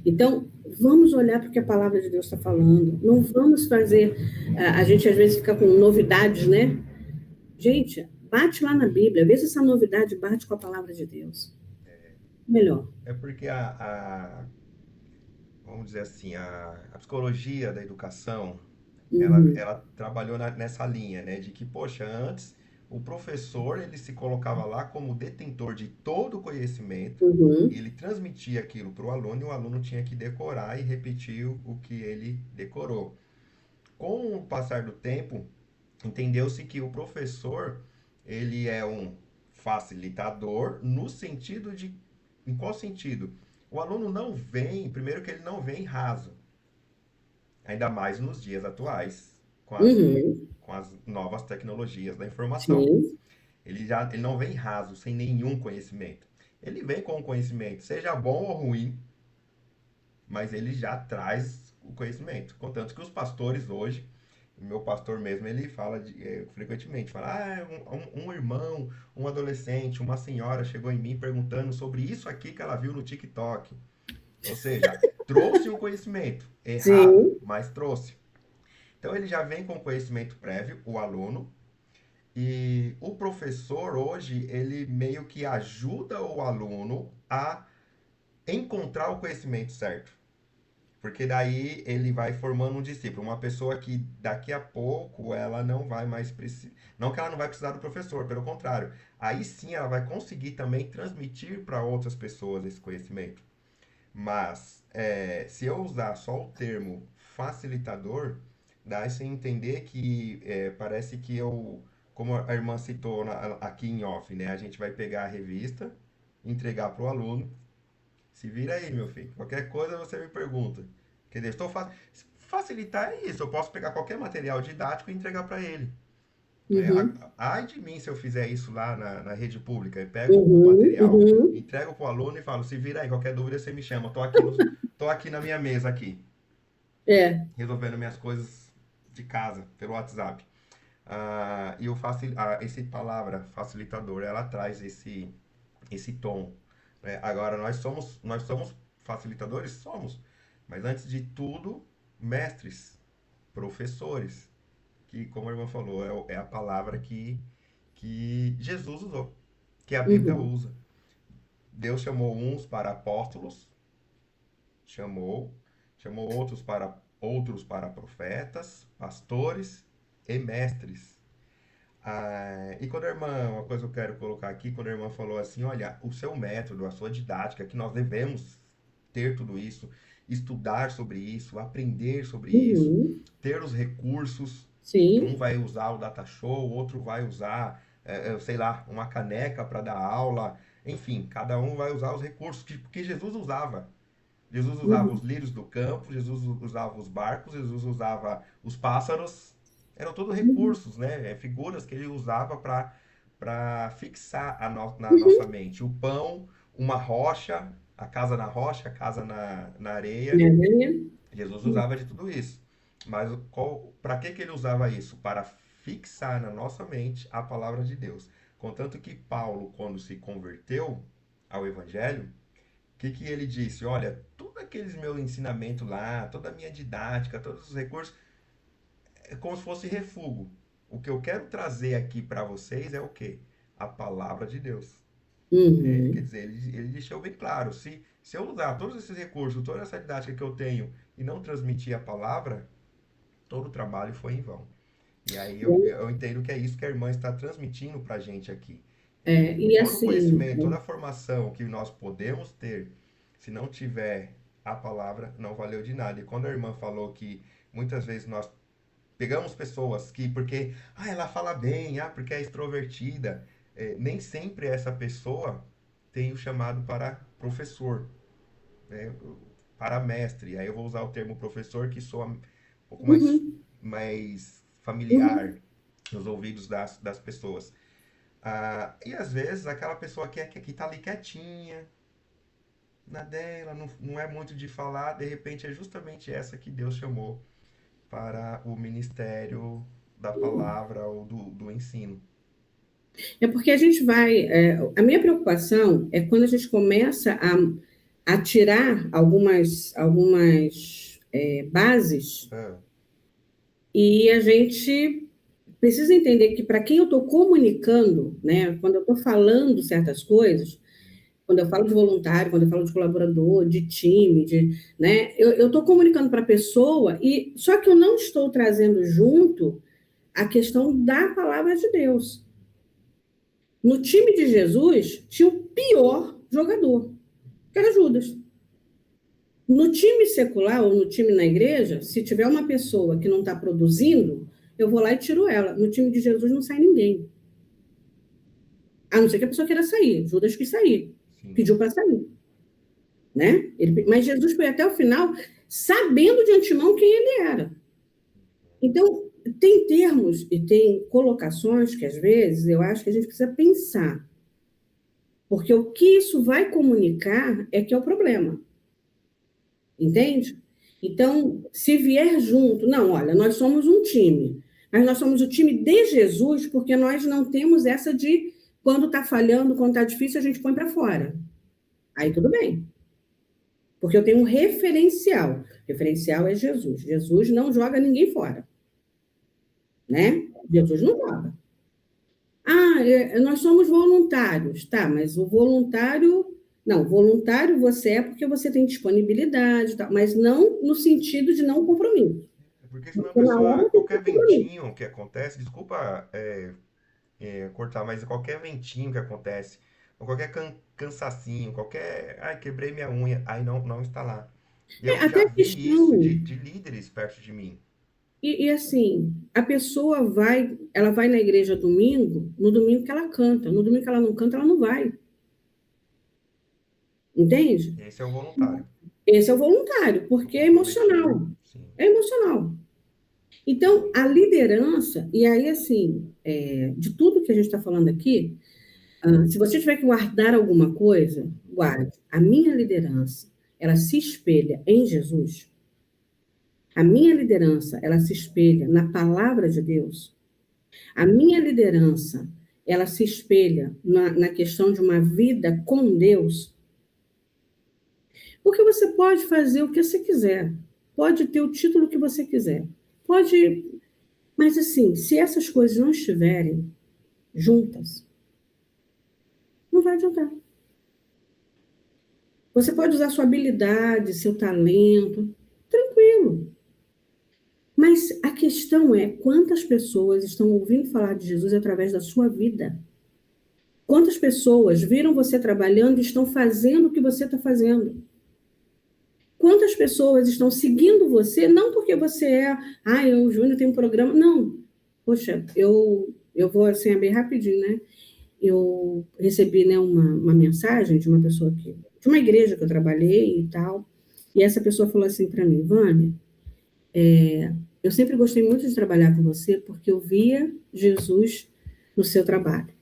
Então, vamos olhar para o que a palavra de Deus está falando. Não vamos fazer... A gente, às vezes, fica com novidades, né? Gente, bate lá na Bíblia, vê se essa novidade bate com a palavra de Deus. Melhor. É porque vamos dizer assim, a psicologia da educação, Uhum, ela trabalhou nessa linha, né, de que, poxa, antes o professor ele se colocava lá como detentor de todo o conhecimento, e uhum, ele transmitia aquilo para o aluno e o aluno tinha que decorar e repetir o que ele decorou. Com o passar do tempo, entendeu-se que o professor ele é um facilitador no sentido de, em qual sentido? O aluno não vem, primeiro que ele não vem raso, ainda mais nos dias atuais, com uhum, com as novas tecnologias da informação. sim, Ele não vem raso, sem nenhum conhecimento. Ele vem com o conhecimento, seja bom ou ruim, mas ele já traz o conhecimento. Contanto que os pastores hoje, o meu pastor mesmo, ele fala frequentemente, fala, um irmão, um adolescente, uma senhora chegou em mim perguntando sobre isso aqui que ela viu no TikTok. Ou seja, trouxe um conhecimento, errado, sim, mas trouxe. Então ele já vem com conhecimento prévio, o aluno, e o professor hoje, ele meio que ajuda o aluno a encontrar o conhecimento certo. Porque daí ele vai formando um discípulo, uma pessoa que daqui a pouco ela não vai mais precisar, não que ela não vai precisar do professor, pelo contrário, aí sim ela vai conseguir também transmitir para outras pessoas esse conhecimento. Mas se eu usar só o termo facilitador, dá se entender que parece que eu, como a irmã citou aqui em off, né, a gente vai pegar a revista, entregar para o aluno, se vira aí, meu filho. Qualquer coisa você me pergunta. Quer dizer, facilitar é isso. Eu posso pegar qualquer material didático e entregar para ele. uhum, Ai de mim se eu fizer isso lá na rede pública. Eu pego o uhum, material, uhum, entrego para o aluno e falo: se vira aí, qualquer dúvida você me chama. Tô aqui na minha mesa aqui, é, resolvendo minhas coisas de casa pelo WhatsApp. E esse palavra facilitador, ela traz esse tom. Né? Agora, nós somos facilitadores? Somos. Mas antes de tudo, mestres, professores, que, como a irmã falou, é a palavra que Jesus usou, que a Bíblia uhum, usa. Deus chamou uns para apóstolos, chamou, chamou outros para profetas, pastores e mestres. E quando a irmã, uma coisa que eu quero colocar aqui, quando a irmã falou assim, olha, o seu método, a sua didática, que nós devemos ter tudo isso, estudar sobre isso, aprender sobre isso, uhum, ter os recursos. Um sim, vai usar o data show, o outro vai usar, sei lá, uma caneca para dar aula. Enfim, cada um vai usar os recursos que Jesus usava. Jesus usava os uhum, lírios do campo, Jesus usava os barcos, Jesus usava os pássaros. Eram todos uhum, recursos, né? Figuras que ele usava para fixar na nossa uhum, mente. O pão, uma rocha, a casa na rocha, a casa na areia. né, né, Jesus usava de tudo isso. Mas para que ele usava isso? Para fixar na nossa mente a palavra de Deus. Contanto que Paulo, quando se converteu ao Evangelho, que ele disse? Olha, tudo aqueles meus ensinamentos lá, toda a minha didática, todos os recursos, é como se fosse refúgio. O que eu quero trazer aqui para vocês é o quê? A palavra de Deus. Quer uhum. dizer, ele deixou bem claro: se eu usar todos esses recursos, toda essa didática que eu tenho e não transmitir a palavra, todo o trabalho foi em vão. E aí eu entendo que é isso que a irmã está transmitindo para a gente aqui. E Todo o assim, conhecimento, toda a formação que nós podemos ter, se não tiver a palavra, não valeu de nada. E quando a irmã falou que muitas vezes nós pegamos pessoas que, porque, ela fala bem, porque é extrovertida, nem sempre essa pessoa tem o chamado para professor, né? Para mestre. Aí eu vou usar o termo professor que soa um pouco uhum, mais uhum, familiar nos ouvidos das pessoas. E às vezes aquela pessoa que tá ali quietinha, na dela, não é muito de falar, de repente é justamente essa que Deus chamou para o ministério da palavra ou do ensino. é porque a gente vai. A minha preocupação é quando a gente começa a tirar algumas bases Ah, e a gente precisa entender que para quem eu estou comunicando, né, quando eu estou falando certas coisas, Quando eu falo de voluntário, quando eu falo de colaborador, de time, né, eu estou comunicando para a pessoa, e só que eu não estou trazendo junto a questão da palavra de Deus. No time de Jesus, tinha o pior jogador, que era Judas. No time secular, ou no time na igreja, se tiver uma pessoa que não está produzindo, eu vou lá e tiro ela. No time de Jesus não sai ninguém. A não ser que a pessoa queira sair. Judas quis sair. Sim. Pediu para sair. Né? Mas Jesus foi até o final sabendo de antemão quem ele era. Então, tem termos e tem colocações que, às vezes, eu acho que a gente precisa pensar. Porque o que isso vai comunicar é que é o problema. Entende? Então, se vier junto, não, olha, nós somos um time, mas nós somos o time de Jesus, porque nós não temos essa de quando está falhando, quando está difícil, a gente põe para fora. Aí tudo bem. Porque eu tenho um referencial. Referencial é Jesus. Jesus não joga ninguém fora. Né? Jesus não joga. Nós somos voluntários. Tá, mas o voluntário... Não, voluntário você é porque você tem disponibilidade, tá, mas não no sentido de não compromisso. Porque senão a Porque na pessoa, hora tem que ter qualquer compromisso. ventinho que acontece, desculpa cortar, mas qualquer ventinho que acontece, ou qualquer cansacinho, qualquer, ai, quebrei minha unha, aí não está lá. E eu Até já a vi isso questão... de líderes perto de mim. Assim, a pessoa ela vai na igreja domingo, no domingo que ela canta. No domingo que ela não canta, ela não vai. Entende? Esse é o voluntário, Esse é o voluntário, o porque é comprometido. emocional. Sim. É emocional. Então, a liderança, e aí, assim, de tudo que a gente está falando aqui, se você tiver que guardar alguma coisa, guarde. A minha liderança, ela se espelha em Jesus. A minha liderança, ela se espelha na palavra de Deus. A minha liderança, ela se espelha na questão de uma vida com Deus. Porque você pode fazer o que você quiser, pode ter o título que você quiser, pode. Mas, assim, se essas coisas não estiverem juntas, não vai adiantar. Você pode usar sua habilidade, seu talento, tranquilo. Mas a questão é quantas pessoas estão ouvindo falar de Jesus através da sua vida? Quantas pessoas viram você trabalhando e estão fazendo o que você está fazendo? Quantas pessoas estão seguindo você, não porque você o Júnior tem um programa, não. Poxa, eu vou assim, bem rapidinho, né? Eu recebi, né, uma mensagem de uma pessoa de uma igreja que eu trabalhei e tal, e essa pessoa falou assim para mim, Vânia, eu sempre gostei muito de trabalhar com você porque eu via Jesus no seu trabalho.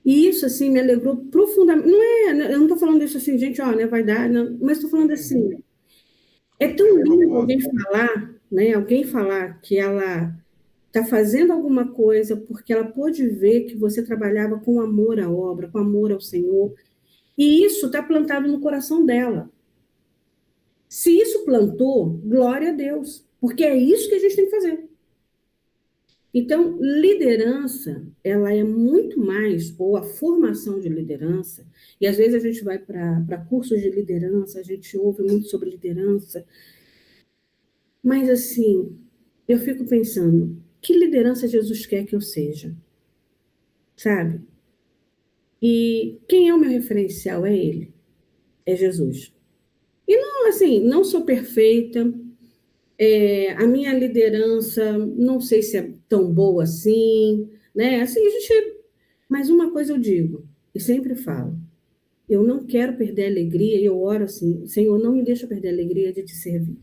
E isso, assim, me alegrou profundamente. Eu não estou falando isso assim, gente, ó, né, vai dar, não, mas estou falando Sim, assim, é esse é tão o lindo alguém propósito. falar, né, alguém falar que ela está fazendo alguma coisa porque ela pôde ver que você trabalhava com amor à obra, com amor ao Senhor, e isso está plantado no coração dela. Se isso plantou, glória a Deus, porque é isso que a gente tem que fazer. Então, liderança, ela é muito mais, ou a formação de liderança, e às vezes a gente vai para cursos de liderança, a gente ouve muito sobre liderança, mas assim, eu fico pensando, que liderança Jesus quer que eu seja? Sabe? E quem é o meu referencial? É ele, é Jesus. E não, assim, não sou perfeita, a minha liderança não sei se é tão boa assim, né? Assim, a gente... Mas uma coisa eu digo, e sempre falo, eu não quero perder a alegria, e eu oro assim, Senhor, não me deixa perder a alegria de te servir.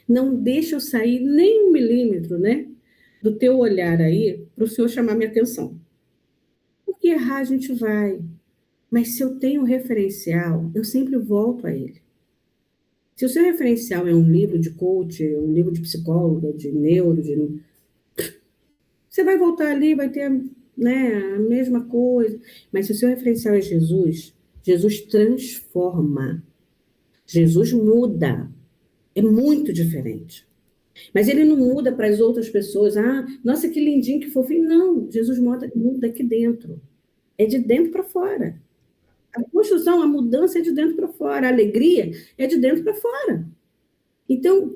Não deixa eu sair nem 1 milímetro, né? Do teu olhar aí, para o Senhor chamar minha atenção. Porque errar a gente vai, mas se eu tenho um referencial, eu sempre volto a ele. Se o seu referencial é um livro de coach, um livro de psicóloga, de neuro, você vai voltar ali, vai ter, né, a mesma coisa. Mas se o seu referencial é Jesus, Jesus transforma, Jesus muda. É muito diferente. Mas ele não muda para as outras pessoas. Nossa, que lindinho, que fofinho. Não, Jesus muda aqui dentro. É de dentro para fora. A construção, a mudança é de dentro para fora, a alegria é de dentro para fora. Então,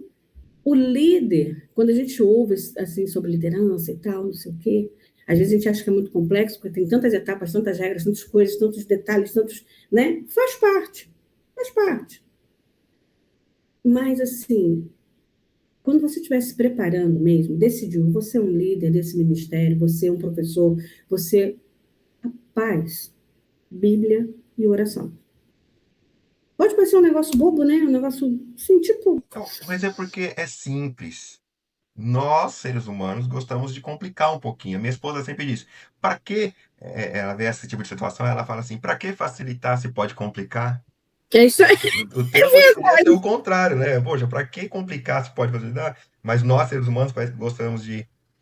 o líder, quando a gente ouve assim sobre liderança e tal, não sei o quê, às vezes a gente acha que é muito complexo, porque tem tantas etapas, tantas regras, tantas coisas, tantos detalhes, tantos, né? Faz parte, faz parte. Mas, assim, quando você estiver se preparando mesmo, decidiu, você é um líder desse ministério, você é um professor, você, paz, Bíblia e oração. Pode parecer um negócio bobo, né? Um negócio, assim, tipo, Não, mas é porque é simples. Nós, seres humanos, gostamos de complicar um pouquinho. A minha esposa sempre diz: para que ela vê esse tipo de situação, ela fala assim: para que facilitar se pode complicar? é isso aí. O termo deveria ser o contrário, né? Poxa, para que complicar se pode facilitar? Mas nós, seres humanos, parece que gostamos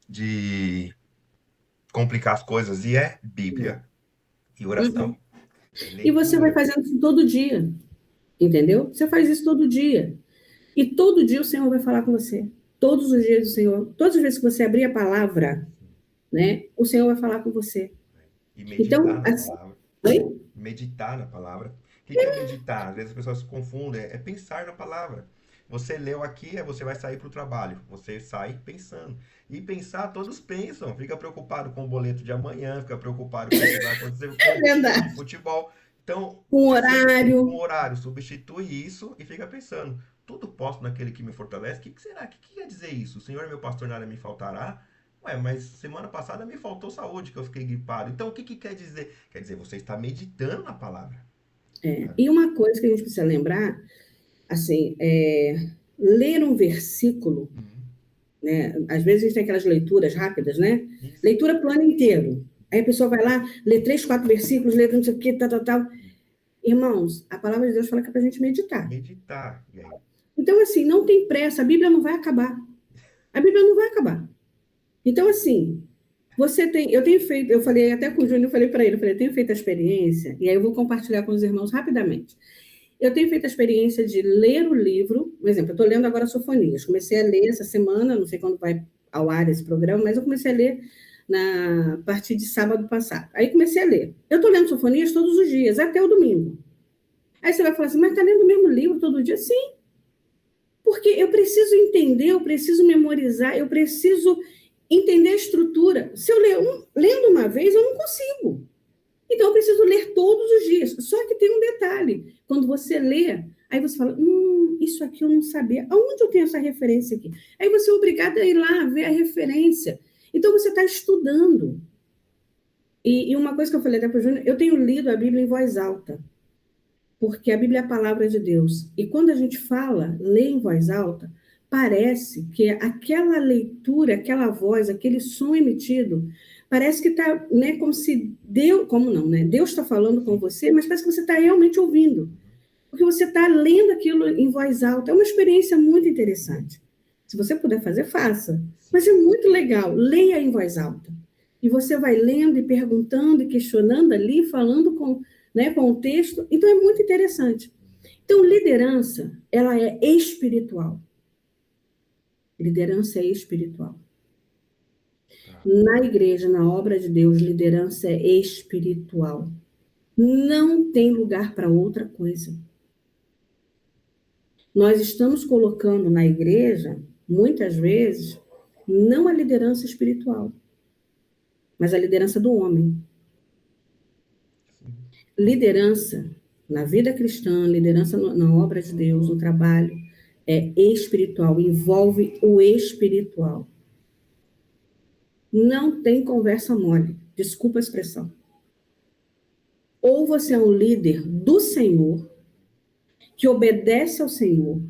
de complicar as coisas. E é Bíblia e oração, Uhum. é E você vai leitura. fazendo isso todo dia, entendeu? Você faz isso todo dia. E todo dia o Senhor vai falar com você. Todos os dias o Senhor, todas as vezes que você abrir a palavra, né, o Senhor vai falar com você. E Então, meditar na assim, palavra. oi? Meditar na palavra. O que é meditar? Às vezes as pessoas se confundem. É pensar na palavra. Você leu aqui, você vai sair para o trabalho. Você sai pensando. E pensar, todos pensam. Fica preocupado com o boleto de amanhã, fica preocupado com o que vai acontecer com É o time de verdade. futebol. Então, Um com o horário. horário, substitui isso e fica pensando. Tudo posso naquele que me fortalece. O que será? O que quer dizer isso? O Senhor é meu pastor, nada me faltará. Ué, mas semana passada me faltou saúde, que eu fiquei gripado. Então, o que quer dizer? Quer dizer, você está meditando na palavra. É. E uma coisa que a gente precisa lembrar, assim, ler um versículo, Uhum. né? Às vezes a gente tem aquelas leituras rápidas, né? Isso. Leitura pro ano inteiro. Aí a pessoa vai lá, lê 3, 4 versículos, lê não sei o quê, tal, tal, tal. Irmãos, a palavra de Deus fala que é para a gente meditar. Meditar. E aí? Então, assim, não tem pressa, a Bíblia não vai acabar. A Bíblia não vai acabar. Então, assim, eu tenho feito, eu falei até com o Júnior, eu falei para ele, eu falei, eu tenho feito a experiência, e aí eu vou compartilhar com os irmãos rapidamente. Eu tenho feito a experiência de ler o livro, por exemplo, eu estou lendo agora Sofonias, comecei a ler essa semana, não sei quando vai ao ar esse programa, mas eu comecei a ler na partir de sábado passado. Aí comecei a ler. Eu estou lendo Sofonias todos os dias, até o domingo. Aí você vai falar assim, mas está lendo o mesmo livro todo dia? Sim, porque eu preciso entender, eu preciso memorizar, eu preciso entender a estrutura. Se eu lendo uma vez, eu não consigo. Então, eu preciso ler todos os dias. Só que tem um detalhe. Quando você lê, aí você fala, isso aqui eu não sabia. Aonde eu tenho essa referência aqui? Aí você é obrigado a ir lá ver a referência. Então, você está estudando. E uma coisa que eu falei até para o Júnior, eu tenho lido a Bíblia em voz alta, porque a Bíblia é a palavra de Deus. E quando a gente fala, lê em voz alta, parece que aquela leitura, aquela voz, aquele som emitido, parece que está, né, como se Deus, como não, né? Deus está falando com Sim. você, mas parece que você está realmente ouvindo, porque você está lendo aquilo em voz alta. É uma experiência muito interessante. Se você puder fazer, faça. Mas é Sim. muito legal. Leia em voz alta. E você vai lendo e perguntando e questionando ali, falando com, né, com o texto. Então é muito interessante. Então, liderança, ela é espiritual. Liderança é espiritual. Tá. Na igreja, na obra de Deus, liderança é espiritual. Não tem lugar para outra coisa. Nós estamos colocando na igreja, muitas vezes, não a liderança espiritual, mas a liderança do homem. Sim. Liderança na vida cristã, liderança na obra de Deus, no trabalho, é espiritual, envolve o espiritual. Não tem conversa mole, desculpa a expressão. Ou você é um líder do Senhor, que obedece ao Senhor,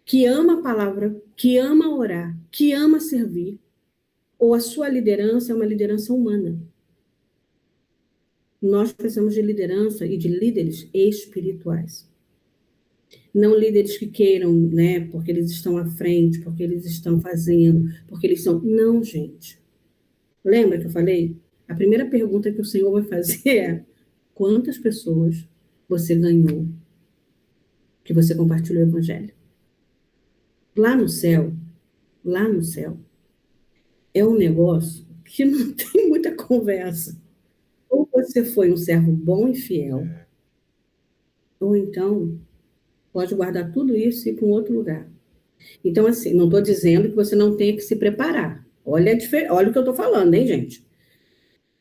que ama a palavra, que ama orar, que ama servir, ou a sua liderança é uma liderança humana. Nós precisamos de liderança e de líderes espirituais. Não líderes que queiram, né, porque eles estão à frente, porque eles estão fazendo, porque eles são. Não, gente. Lembra que eu falei? A primeira pergunta que o Senhor vai fazer é: quantas pessoas você ganhou que você compartilhou o evangelho? Lá no céu, lá no céu, é um negócio que não tem muita conversa. Ou você foi um servo bom e fiel, É. ou então pode guardar tudo isso e ir para um outro lugar. Então, assim, não estou dizendo que você não tenha que se preparar. Olha o que eu estou falando, hein, gente?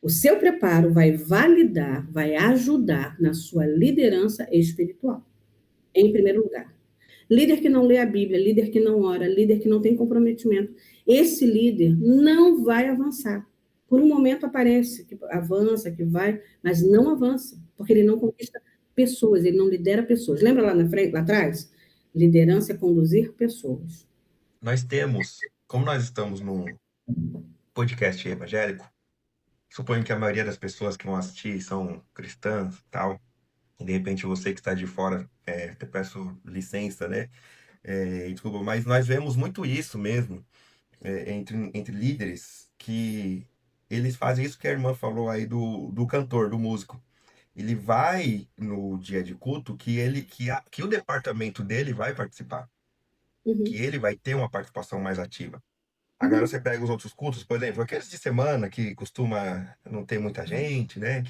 O seu preparo vai validar, vai ajudar na sua liderança espiritual, em primeiro lugar. Líder que não lê a Bíblia, líder que não ora, líder que não tem comprometimento, esse líder não vai avançar. Por um momento aparece que avança, que vai, mas não avança, porque ele não conquista pessoas, ele não lidera pessoas. Lembra lá na frente, lá atrás? Liderança é conduzir pessoas. Nós temos, como nós estamos num podcast evangélico, suponho que a maioria das pessoas que vão assistir são cristãs e tal, e de repente você que está de fora, te peço licença, né? Desculpa, mas nós vemos muito isso mesmo, entre líderes, que eles fazem isso que a irmã falou aí do cantor, do músico. Ele vai no dia de culto que o departamento dele vai participar, que Uhum, ele vai ter uma participação mais ativa. Agora uhum, você pega os outros cultos, por exemplo, aqueles de semana que costuma não ter muita gente, né?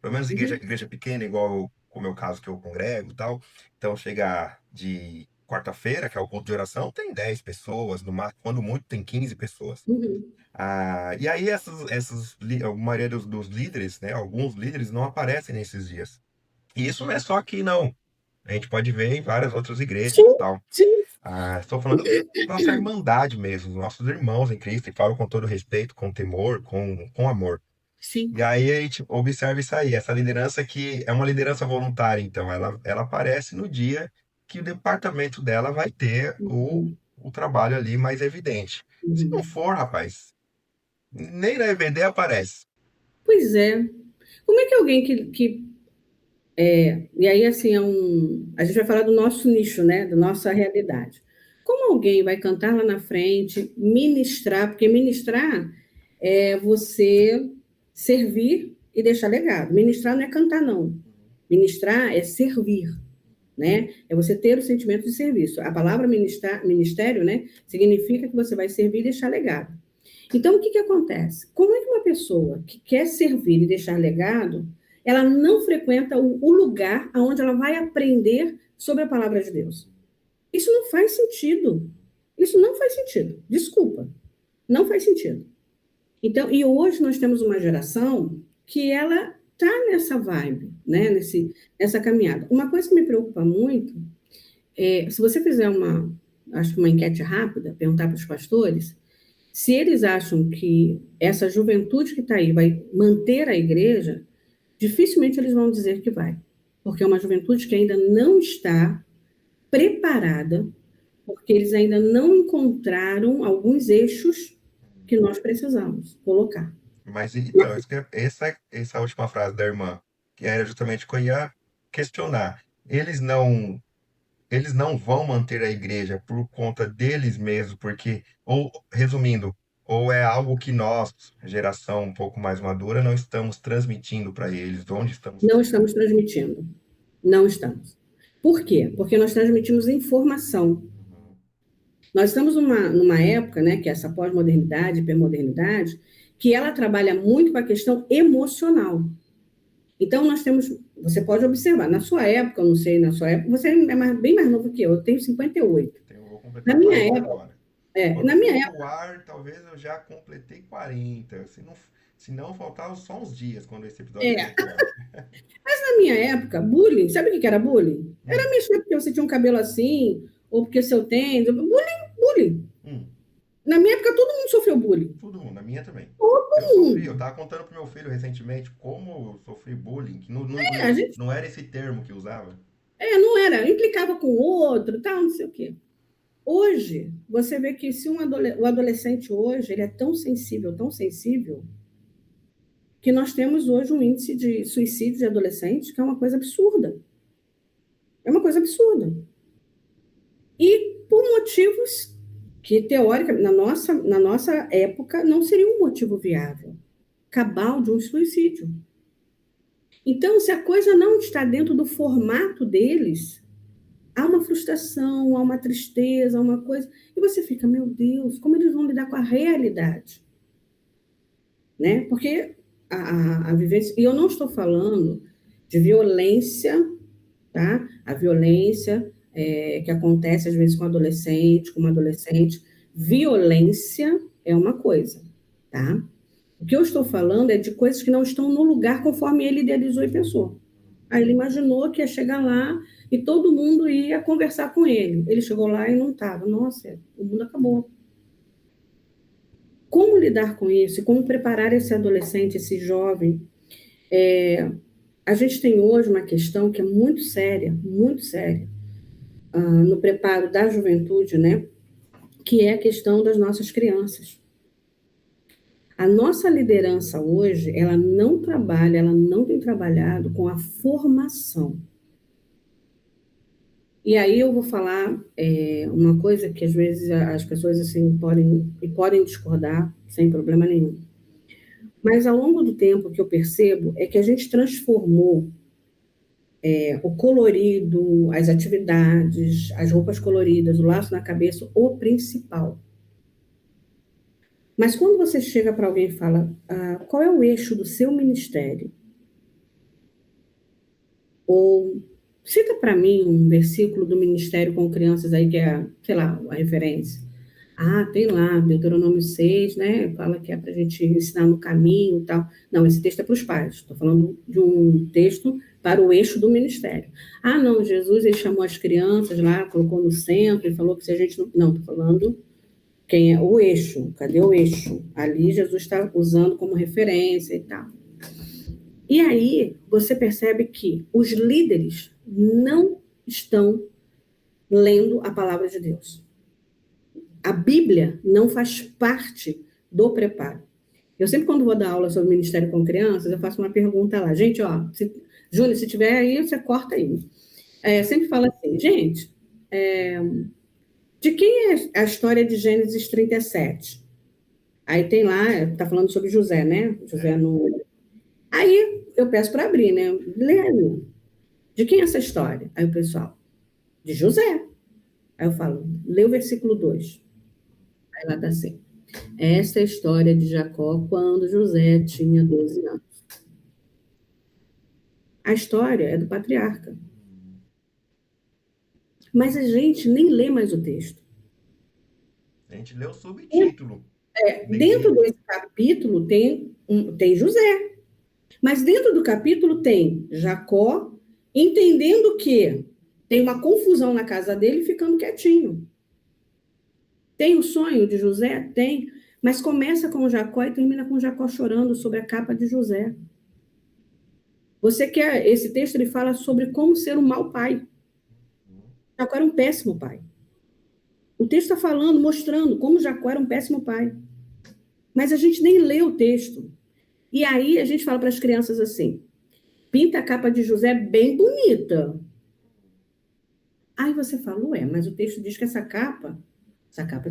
Pelo menos uhum, igreja pequena, igual o meu caso que eu congrego e tal. Então chega de quarta-feira, que é o culto de oração, tem 10 pessoas, no máximo, quando muito tem 15 pessoas. uhum, E aí a maioria dos líderes, né? Alguns líderes não aparecem nesses dias. E isso não é só aqui, não. A gente pode ver em várias outras igrejas sim, e tal. sim, Estou falando nossa irmandade mesmo, nossos irmãos em Cristo, e falo com todo respeito, com temor, com amor. sim. E aí a gente observa isso aí, essa liderança que é uma liderança voluntária, então ela aparece no dia que o departamento dela vai ter Uhum, o trabalho ali mais evidente. Se não uhum. for, rapaz, nem na EBD aparece. Pois é. Como é que alguém e aí, assim, a gente vai falar do nosso nicho, né? Da nossa realidade. Como alguém vai cantar lá na frente, ministrar, porque ministrar é você servir e deixar legado. Ministrar não é cantar, não. Ministrar é servir, né? É você ter o sentimento de serviço. A palavra ministério, né, significa que você vai servir e deixar legado. Então, o que que acontece? Como é que uma pessoa que quer servir e deixar legado, ela não frequenta o lugar onde ela vai aprender sobre a palavra de Deus? Isso não faz sentido. Isso não faz sentido. Desculpa. Não faz sentido. Então, e hoje nós temos uma geração que ela está nessa vibe, né? Nessa caminhada. Uma coisa que me preocupa muito é, se você fizer acho que uma enquete rápida, perguntar para os pastores, se eles acham que essa juventude que está aí vai manter a igreja, dificilmente eles vão dizer que vai, porque é uma juventude que ainda não está preparada, porque eles ainda não encontraram alguns eixos que nós precisamos colocar. Mas então, essa última frase da irmã, que era justamente o que eu ia questionar. Eles não vão manter a igreja por conta deles mesmos, porque, ou resumindo, ou é algo que nós, geração um pouco mais madura, não estamos transmitindo para eles, onde estamos Não transmitindo. estamos transmitindo. Não estamos. Por quê? Porque nós transmitimos informação. Uhum. Nós estamos numa época, né, que é essa pós-modernidade, hipermodernidade, que ela trabalha muito com a questão emocional. Então, nós temos, você pode observar, na sua época, eu não sei, na sua época, você é bem mais novo que eu tenho 58. Vou Na completar minha 40 época, agora. na Quando minha for época, pro ar, talvez eu já completei 40. Se não faltar só uns dias quando esse episódio for é, pro ar. na minha época, bullying, sabe o que era bullying? Era Hum, mexer porque você tinha um cabelo assim, ou porque seu tênis, bullying, bullying. hum. Na minha época, todo mundo sofreu bullying. Todo mundo, a minha também. Todo Eu mundo. tava contando pro meu filho recentemente como eu sofri bullying, que não, não, A não, gente, não era esse termo que usava. não era, implicava com o outro, tal, não sei o quê. Hoje, você vê que se o adolescente hoje, ele é tão sensível, que nós temos hoje um índice de suicídio de adolescentes que é uma coisa absurda. É uma coisa absurda. E por motivos que, teóricamente, na nossa época, não seria um motivo viável. Cabal de um suicídio. Então, se a coisa não está dentro do formato deles, há uma frustração, há uma tristeza, há uma coisa. E você fica, meu Deus, como eles vão lidar com a realidade? Né? Porque a vivência. E eu não estou falando de violência, tá? A violência que acontece às vezes com adolescente, com uma adolescente. Violência é uma coisa, tá? O que eu estou falando é de coisas que não estão no lugar conforme ele idealizou e pensou. Aí ele imaginou que ia chegar lá e todo mundo ia conversar com ele. Ele chegou lá e não estava. Nossa, o mundo acabou. Como lidar com isso? E como preparar esse adolescente, esse jovem? A gente tem hoje uma questão que é muito séria, no preparo da juventude, né? Que é a questão das nossas crianças. A nossa liderança hoje, ela não trabalha, ela não tem trabalhado com a formação. E aí eu vou falar uma coisa que às vezes as pessoas assim podem discordar sem problema nenhum. Mas ao longo do tempo o que eu percebo é que a gente transformou o colorido, as atividades, as roupas coloridas, o laço na cabeça, o principal. Mas quando você chega para alguém e fala, qual é o eixo do seu ministério? Ou cita para mim um versículo do Ministério com Crianças aí que é, sei lá, a referência. Tem lá, Deuteronômio 6, né? Fala que é para a gente ensinar no caminho e tal. Não, esse texto é para os pais. Estou falando de um texto para o eixo do ministério. Não, Jesus, ele chamou as crianças lá, colocou no centro e falou que se a gente não... Não, estou falando quem é o eixo. Cadê o eixo? Ali Jesus está usando como referência e tal. E aí você percebe que os líderes não estão lendo a palavra de Deus. A Bíblia não faz parte do preparo. Eu sempre, quando vou dar aula sobre ministério com crianças, eu faço uma pergunta lá. Gente, Júlia, se tiver aí, você corta aí. Eu sempre falo assim, gente, de quem é a história de Gênesis 37? Aí tem lá, está falando sobre José, né? José no... Aí eu peço para abrir, né? Lê aí. De quem é essa história? Aí o pessoal, de José. Aí eu falo, lê o versículo 2. Aí lá está assim. Essa é a história de Jacó quando José tinha 12 anos. A história é do patriarca. Mas a gente nem lê mais o texto. A gente lê o subtítulo. Dentro desse capítulo tem José. Mas dentro do capítulo tem Jacó entendendo que tem uma confusão na casa dele e ficando quietinho. Tem o sonho de José? Tem. Mas começa com Jacó e termina com Jacó chorando sobre a capa de José. Esse texto ele fala sobre como ser um mau pai. Jacó era um péssimo pai. O texto está falando, mostrando como Jacó era um péssimo pai. Mas a gente nem lê o texto. E aí a gente fala para as crianças assim: pinta a capa de José bem bonita. Aí você fala, mas o texto diz que essa capa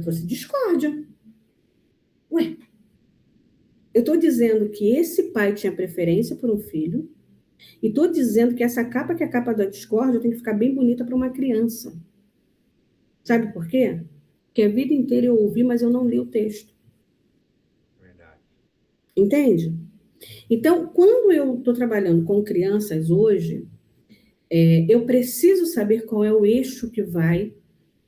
trouxe discórdia. Eu estou dizendo que esse pai tinha preferência por um filho, e estou dizendo que essa capa, que é a capa da discórdia, tem que ficar bem bonita para uma criança. Sabe por quê? Porque a vida inteira eu ouvi, mas eu não li o texto. Verdade. Entende? Então, quando eu estou trabalhando com crianças hoje, eu preciso saber qual é o eixo que vai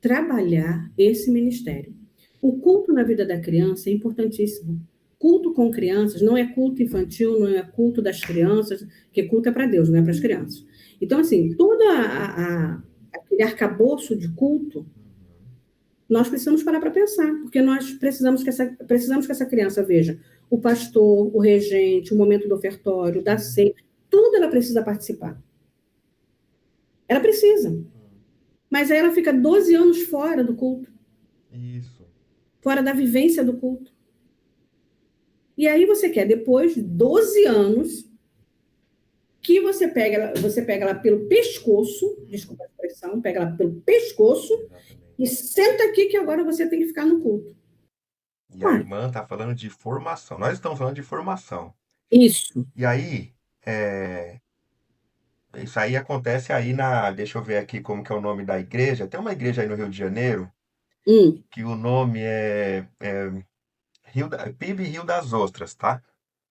trabalhar esse ministério. O culto na vida da criança é importantíssimo. Culto com crianças não é culto infantil, não é culto das crianças, que culto é para Deus, não é para as crianças. Então, assim, todo aquele arcabouço de culto, nós precisamos parar para pensar, porque nós precisamos que essa criança veja o pastor, o regente, o momento do ofertório, da ceia, tudo ela precisa participar. Ela precisa. Mas aí ela fica 12 anos fora do culto. Isso. Fora da vivência do culto. E aí você quer, depois de 12 anos, que você pega ela pelo pescoço, desculpa a expressão, pega ela pelo pescoço. Exatamente. E senta aqui que agora você tem que ficar no culto. E a irmã está falando de formação. Nós estamos falando de formação. Isso. E aí, isso aí acontece aí deixa eu ver aqui como que é o nome da igreja. Tem uma igreja aí no Rio de Janeiro, que o nome é PIB Rio das Ostras, tá?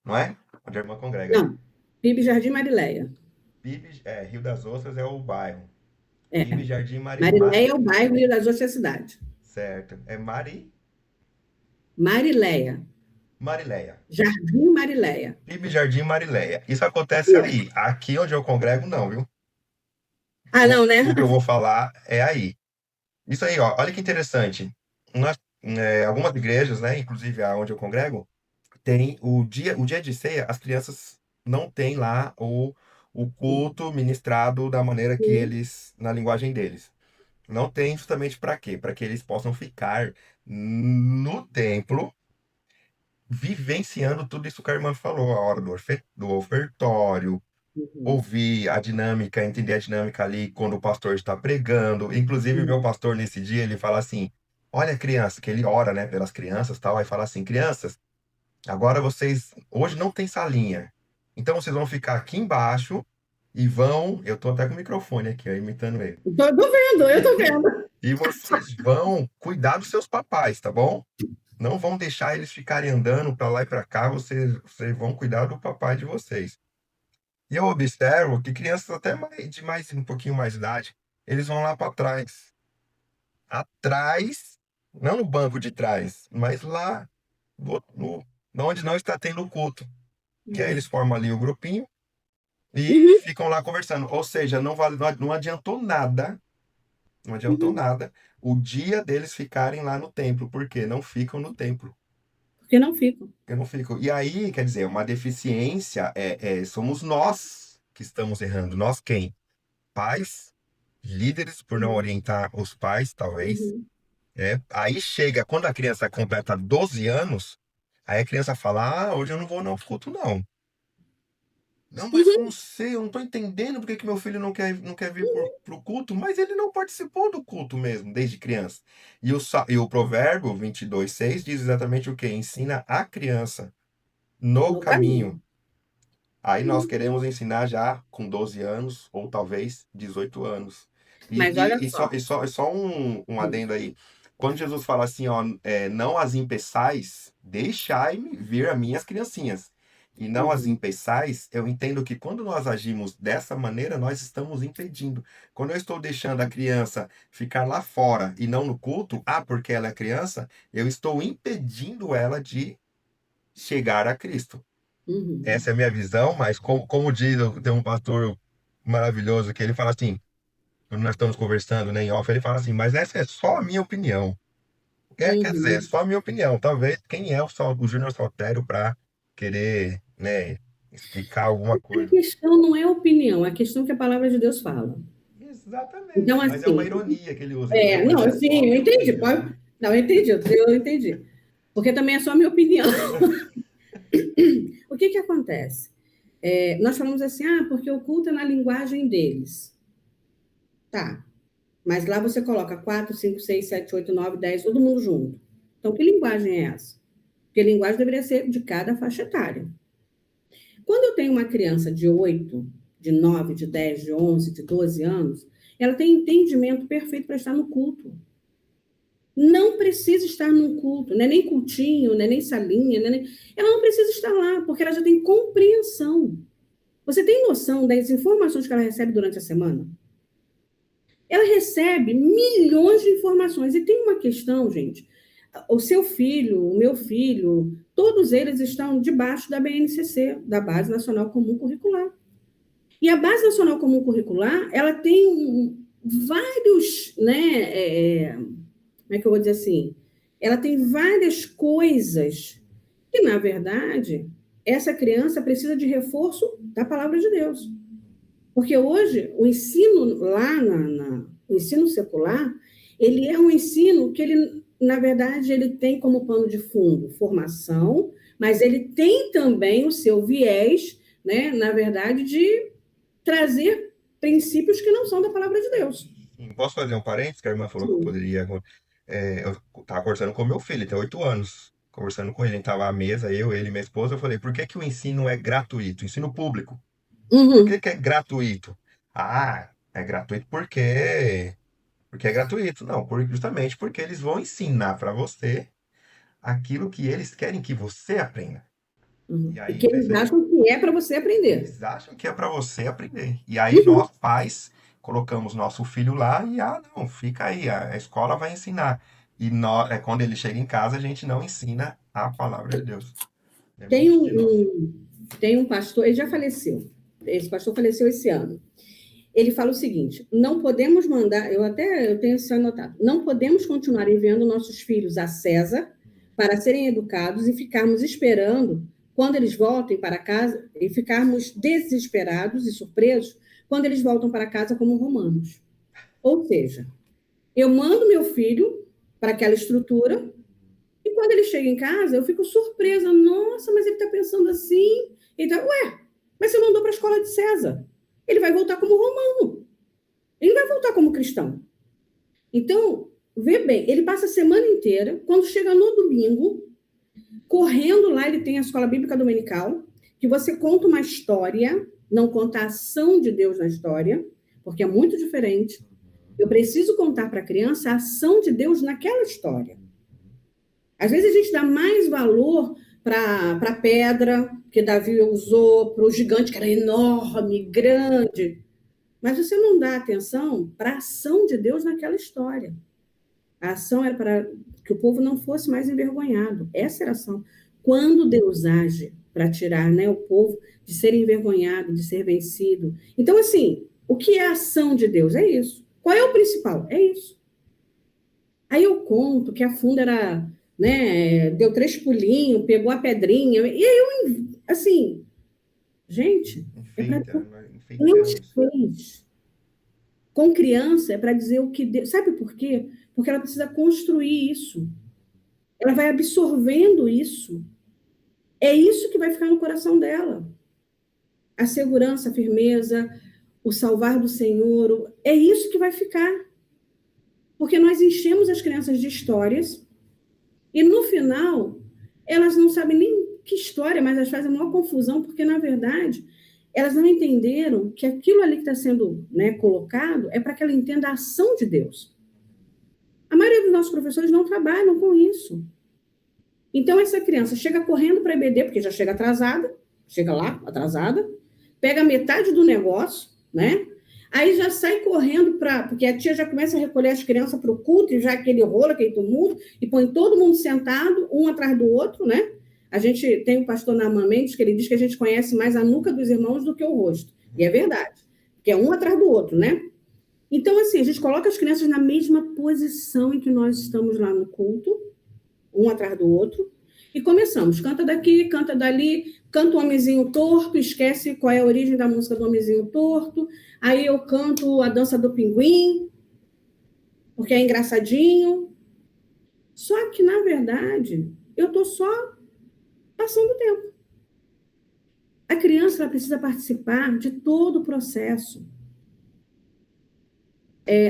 Não é? Onde a irmã congrega. Não, PIB Jardim Marileia. Rio das Ostras é o bairro. É. PIB Jardim Marileia é o bairro e as outras é a cidade. certo. É Marileia. Marileia. Jardim Marileia. PIB Jardim Marileia. Isso acontece Isso. aí. Aqui onde eu congrego, não, viu? Ah, não, né? O que eu vou falar é aí. Isso aí, ó. Olha que interessante. Algumas igrejas, né? Inclusive a onde eu congrego, tem o dia de ceia, as crianças não têm lá o culto ministrado da maneira que Sim. eles, na linguagem deles. Não tem justamente para quê? Para que eles possam ficar no templo, vivenciando tudo isso que a irmã falou, a hora do ofertório, Uhum. ouvir a dinâmica, entender a dinâmica ali quando o pastor está pregando. Inclusive, meu Uhum. pastor nesse dia, ele fala assim: Olha, criança, que ele ora, né, pelas crianças, tal, aí fala assim: Crianças, agora vocês hoje não tem salinha. Então vocês vão ficar aqui embaixo e vão, eu tô até com o microfone aqui, ó, imitando ele. Tô vendo, eu tô vendo. E vocês vão cuidar dos seus papais, tá bom? Não vão deixar eles ficarem andando para lá e para cá, vocês vão cuidar do papai de vocês. E eu observo que crianças até um pouquinho mais idade, eles vão lá para trás. Atrás, não no banco de trás, mas lá no, onde não está tendo o culto. Que aí eles formam ali o grupinho e Uhum. ficam lá conversando. Ou seja, não adiantou nada, não adiantou Uhum. nada o dia deles ficarem lá no templo, porque não ficam no templo. Porque não ficam. Eu não fico. E aí, quer dizer, uma deficiência somos nós que estamos errando. Nós quem? Pais, líderes por não orientar os pais, talvez. Uhum. Aí chega, quando a criança completa 12 anos, aí a criança fala: Ah, hoje eu não vou no culto, não. Não, mas eu Uhum. não sei, eu não estou entendendo porque que meu filho não quer vir para o culto, mas ele não participou do culto mesmo, desde criança. E o provérbio 22:6 diz exatamente o quê? Ensina a criança no No caminho. caminho. Aí nós Uhum. queremos ensinar já com 12 anos, ou talvez 18 anos. E, Mas olha e, e só, só. e só, e só um adendo aí. Quando Jesus fala assim, ó, não as impeçais, deixai-me vir a minhas criancinhas. E não as Uhum. impeçais, eu entendo que quando nós agimos dessa maneira, nós estamos impedindo. Quando eu estou deixando a criança ficar lá fora e não no culto, porque ela é criança, eu estou impedindo ela de chegar a Cristo. Uhum. Essa é a minha visão, mas como diz, tem um pastor maravilhoso que ele fala assim, quando nós estamos conversando, né, em off, ele fala assim, mas essa é só a minha opinião. Quer dizer, é Uhum. só a minha opinião. Talvez quem é o Júnior Saltério para querer, né, explicar alguma A coisa. questão não é opinião, a questão é que a palavra de Deus fala. Então, Exatamente. Mas é uma assim, ironia que ele usa, entendeu? Mas não, é só assim, a eu minha entendi. opinião. Não, eu entendi, eu entendi. Porque também é só a minha opinião. O que que acontece? Nós falamos assim, porque o culto é na linguagem deles. Tá, mas lá você coloca 4, 5, 6, 7, 8, 9, 10, todo mundo junto. Então, que linguagem é essa? Porque linguagem deveria ser de cada faixa etária. Quando eu tenho uma criança de 8, de 9, de 10, de 11, de 12 anos, ela tem entendimento perfeito para estar no culto. Não precisa estar num culto, não é nem cultinho, não é nem salinha, ela não precisa estar lá, porque ela já tem compreensão. Você tem noção das informações que ela recebe durante a semana? Ela recebe milhões de informações. E tem uma questão, gente. O seu filho, o meu filho, todos eles estão debaixo da BNCC, da Base Nacional Comum Curricular. E a Base Nacional Comum Curricular, ela tem vários, né, como é que eu vou dizer assim? Ela tem várias coisas que, na verdade, essa criança precisa de reforço da palavra de Deus. Porque hoje o ensino lá o ensino secular, ele é um ensino que ele, na verdade, ele tem como pano de fundo formação, mas ele tem também o seu viés, né, na verdade, de trazer princípios que não são da palavra de Deus. Posso fazer um parênteses? Que a irmã falou que eu Sim. poderia. Eu estava conversando com meu filho, ele tem 8 anos. Conversando com ele, a gente estava à mesa, eu, ele e minha esposa. Eu falei, por que que o ensino é gratuito? Ensino público. Por que Uhum, que é gratuito? Ah, é gratuito porque é gratuito. Não, justamente porque eles vão ensinar para você aquilo que eles querem que você aprenda. Uhum. E E aí, que eles acham que é para você aprender. eles acham que é para você aprender. E aí nós, pais, colocamos nosso filho lá e, não, fica aí, a escola vai ensinar. E quando ele chega em casa, a gente não ensina a palavra de Deus. É Tem muito um, de nós. tem um pastor, ele já faleceu. Esse pastor faleceu esse ano. Ele fala o seguinte: não podemos mandar, eu tenho isso anotado, não podemos continuar enviando nossos filhos a César para serem educados e ficarmos esperando quando eles voltem para casa e ficarmos desesperados e surpresos quando eles voltam para casa como romanos. Ou seja, eu mando meu filho para aquela estrutura e quando ele chega em casa eu fico surpresa, nossa, mas ele está pensando assim, ué, mas você mandou para a escola de César, ele vai voltar como romano. Ele vai voltar como cristão. Então, vê bem, ele passa a semana inteira, quando chega no domingo, correndo lá, ele tem a escola bíblica dominical, que você conta uma história, não conta a ação de Deus na história, porque é muito diferente. Eu preciso contar para a criança a ação de Deus naquela história. Às vezes a gente dá mais valor para a pedra que Davi usou, para o gigante que era enorme, grande. Mas você não dá atenção para a ação de Deus naquela história. A ação era para que o povo não fosse mais envergonhado. Essa era a ação. Quando Deus age para tirar, né, o povo de ser envergonhado, de ser vencido. Então, assim, o que é a ação de Deus? É isso. Qual é o principal? É isso. Aí eu conto que a funda era, né, deu 3 pulinhos, pegou a pedrinha, e aí eu, assim, gente, é para Enfeita, nós Deus enfeitamos. fez. Com criança é para dizer o que Deus. Sabe por quê? Porque ela precisa construir isso. Ela vai absorvendo isso. É isso que vai ficar no coração dela. A segurança, a firmeza, o salvar do Senhor. É isso que vai ficar. Porque nós enchemos as crianças de histórias e no final elas não sabem nem que história, mas elas fazem a maior confusão, porque na verdade elas não entenderam que aquilo ali que está sendo, né, colocado é para que ela entenda a ação de Deus. A maioria dos nossos professores não trabalham com isso. Então, essa criança chega correndo para a EBD, porque já chega atrasada, chega lá atrasada, pega metade do negócio, né? Aí já sai correndo porque a tia já começa a recolher as crianças para o culto, e já aquele rolo, aquele tumulto, e põe todo mundo sentado, um atrás do outro, né? A gente tem o pastor Naaman Mendes, que ele diz que a gente conhece mais a nuca dos irmãos do que o rosto. E é verdade, porque é um atrás do outro, né? Então, assim, a gente coloca as crianças na mesma posição em que nós estamos lá no culto, um atrás do outro, e começamos. Canta daqui, canta dali, canta o homenzinho torto, esquece qual é a origem da música do homenzinho torto, aí eu canto a dança do pinguim, porque é engraçadinho. Só que, na verdade, eu estou só passando o tempo. A criança ela precisa participar de todo o processo.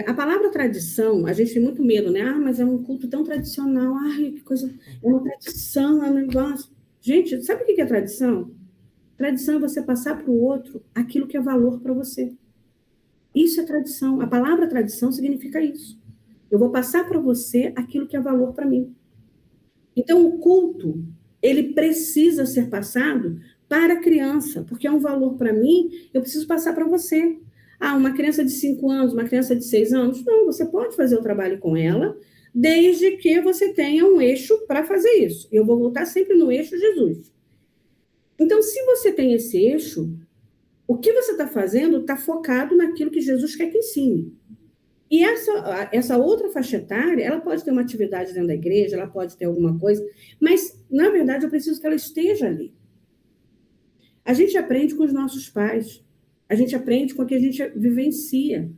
A palavra tradição, a gente tem muito medo, né? Mas é um culto tão tradicional. Ai, que coisa. É uma tradição, é um negócio. Gente, sabe o que é tradição? Tradição é você passar para o outro aquilo que é valor para você. Isso é tradição. A palavra tradição significa isso. Eu vou passar para você aquilo que é valor para mim. Então, o culto, ele precisa ser passado para a criança, porque é um valor para mim, eu preciso passar para você. Uma criança de 5 anos, uma criança de 6 anos, não, você pode fazer o trabalho com ela, desde que você tenha um eixo para fazer isso. Eu vou voltar sempre no eixo Jesus. Então, se você tem esse eixo, o que você está fazendo está focado naquilo que Jesus quer que ensine. E essa outra faixa etária, ela pode ter uma atividade dentro da igreja, ela pode ter alguma coisa, mas, na verdade, eu preciso que ela esteja ali. A gente aprende com os nossos pais, a gente aprende com o que a gente vivencia.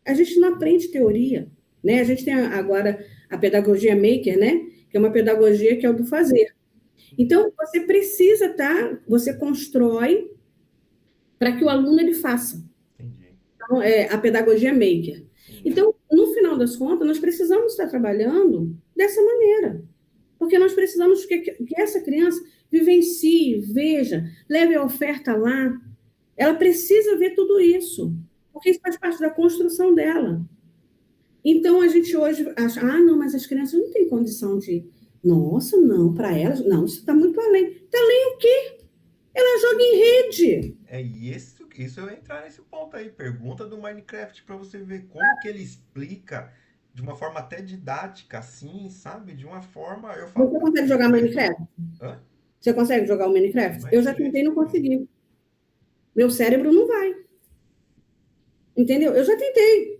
A gente não aprende teoria, né? A gente tem agora a pedagogia maker, né? Que é uma pedagogia que é o do fazer. Então, você precisa, você constrói para que o aluno ele faça. Entendi. Então, a pedagogia maker. Então, no final das contas, nós precisamos estar trabalhando dessa maneira. Porque nós precisamos que essa criança vivencie, veja, leve a oferta lá. Ela precisa ver tudo isso, porque isso faz parte da construção dela. Então, a gente hoje acha, não, mas as crianças não têm condição de... Nossa, não, para elas... Não, isso está muito além. Está além o quê? entende? E isso eu ia entrar nesse ponto aí. Pergunta do Minecraft para você ver como que ele explica de uma forma até didática, assim, sabe? De uma forma, eu falo, Você consegue jogar Minecraft? hã? Você consegue jogar o Minecraft? Eu Mais ou já menos. tentei e não consegui. Meu cérebro não vai. Entendeu? Eu já tentei.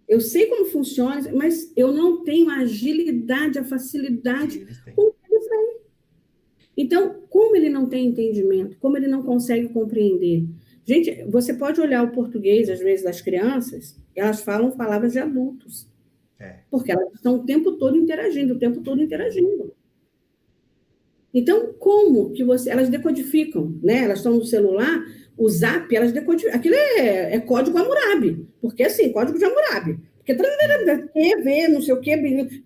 Eu sei como funciona, mas eu não tenho a agilidade, a Que facilidade eles têm. com que isso aí. Então, como ele não tem entendimento, como ele não consegue compreender. Gente, você pode olhar o português, às vezes, das crianças, elas falam palavras de adultos, É, porque elas estão o tempo todo interagindo, o tempo todo interagindo. Então, como que você. Elas decodificam, né? Elas estão no celular, o Zap, elas decodificam. Aquilo é código Hammurabi, porque assim, código de Hammurabi. Porque sim, vê, não sei o quê,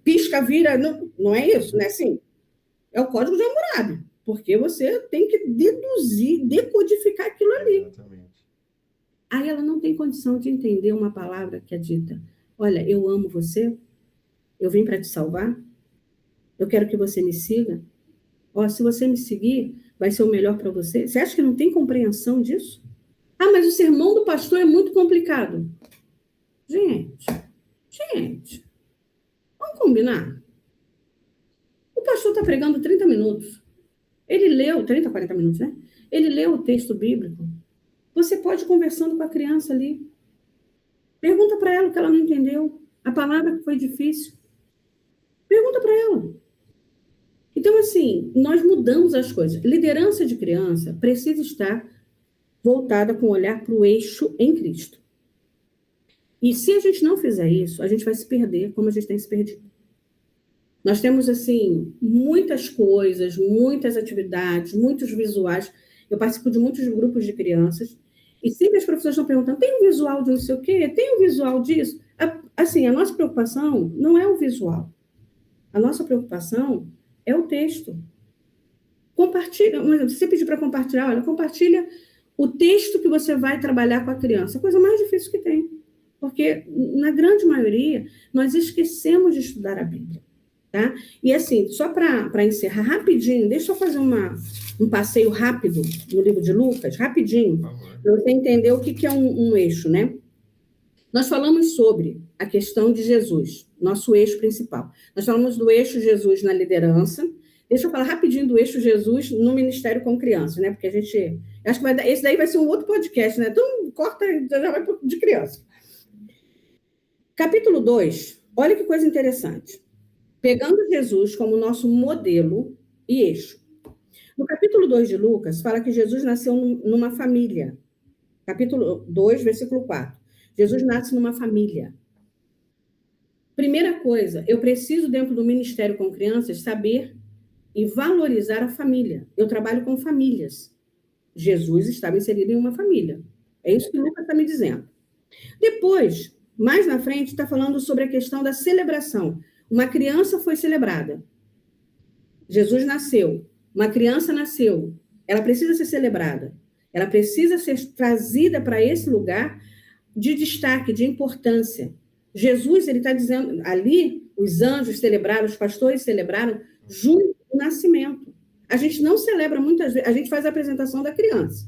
pisca, vira. Não, não é isso, né? Assim, é o código de Hammurabi, porque você tem que deduzir, decodificar aquilo ali. exatamente. Aí ela não tem condição de entender uma palavra que é dita. Olha, eu amo você, eu vim para te salvar, eu quero que você me siga. Ó, se você me seguir, vai ser o melhor para você. Você acha que não tem compreensão disso? Ah, mas o sermão do pastor é muito complicado. Gente, gente, vamos combinar. O pastor está pregando 30 minutos. Ele leu, 30, 40 minutos, né? Ele leu o texto bíblico. Você pode ir conversando com a criança ali. Pergunta para ela o que ela não entendeu. A palavra que foi difícil. Pergunta para ela. Então, assim, nós mudamos as coisas. Liderança de criança precisa estar voltada com o olhar para o eixo em Cristo. E se a gente não fizer isso, a gente vai se perder como a gente tem se perdido. Nós temos, assim, muitas coisas, muitas atividades, muitos visuais. Eu participo de muitos grupos de crianças e sempre as professoras estão perguntando: tem um visual de não sei o quê? Tem um visual disso? Assim, a nossa preocupação não é o visual. A nossa preocupação é o texto. Compartilha, se você pedir para compartilhar, olha, compartilha o texto que você vai trabalhar com a criança. A coisa mais difícil que tem. Porque, na grande maioria, nós esquecemos de estudar a Bíblia. Tá? E assim, só para encerrar rapidinho, deixa eu fazer um passeio rápido no livro de Lucas, Por rapidinho, favor. para você entender o que é um eixo, né? Nós falamos sobre a questão de Jesus, nosso eixo principal. Nós falamos do eixo Jesus na liderança. Deixa eu falar rapidinho do eixo Jesus no ministério com crianças, né? Porque a gente. Acho que esse daí vai ser um outro podcast, né? Então, corta, já vai de criança. Capítulo 2, olha que coisa interessante. Pegando Jesus como nosso modelo e eixo. No capítulo 2 de Lucas, fala que Jesus nasceu numa família. Capítulo 2, versículo 4. Jesus nasce numa família. Primeira coisa, eu preciso, dentro do ministério com crianças, saber e valorizar a família. Eu trabalho com famílias. Jesus estava inserido em uma família. É isso que Lucas está me dizendo. Depois, mais na frente, está falando sobre a questão da celebração. Uma criança foi celebrada. Jesus nasceu. Uma criança nasceu. Ela precisa ser celebrada. Ela precisa ser trazida para esse lugar de destaque, de importância. Jesus, ele está dizendo, ali, os anjos celebraram, os pastores celebraram, junto o nascimento. A gente não celebra muitas vezes, a gente faz a apresentação da criança,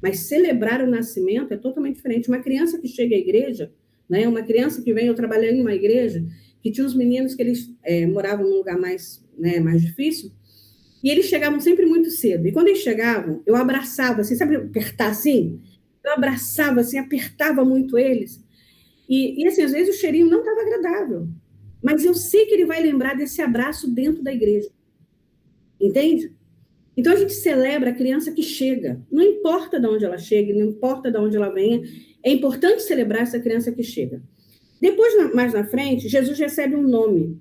mas celebrar o nascimento é totalmente diferente. Uma criança que chega à igreja, né, uma criança que vem, eu trabalhei em uma igreja, que tinha uns meninos que eles moravam num lugar mais, né, mais difícil, e eles chegavam sempre muito cedo. E quando eles chegavam, eu abraçava, assim, sabe apertar assim? Eu abraçava, assim, apertava muito eles. E assim, às vezes o cheirinho não estava agradável. Mas eu sei que ele vai lembrar desse abraço dentro da igreja. Entende? Então a gente celebra a criança que chega. Não importa de onde ela chega, não importa de onde ela venha, é importante celebrar essa criança que chega. Depois, mais na frente, Jesus recebe um nome.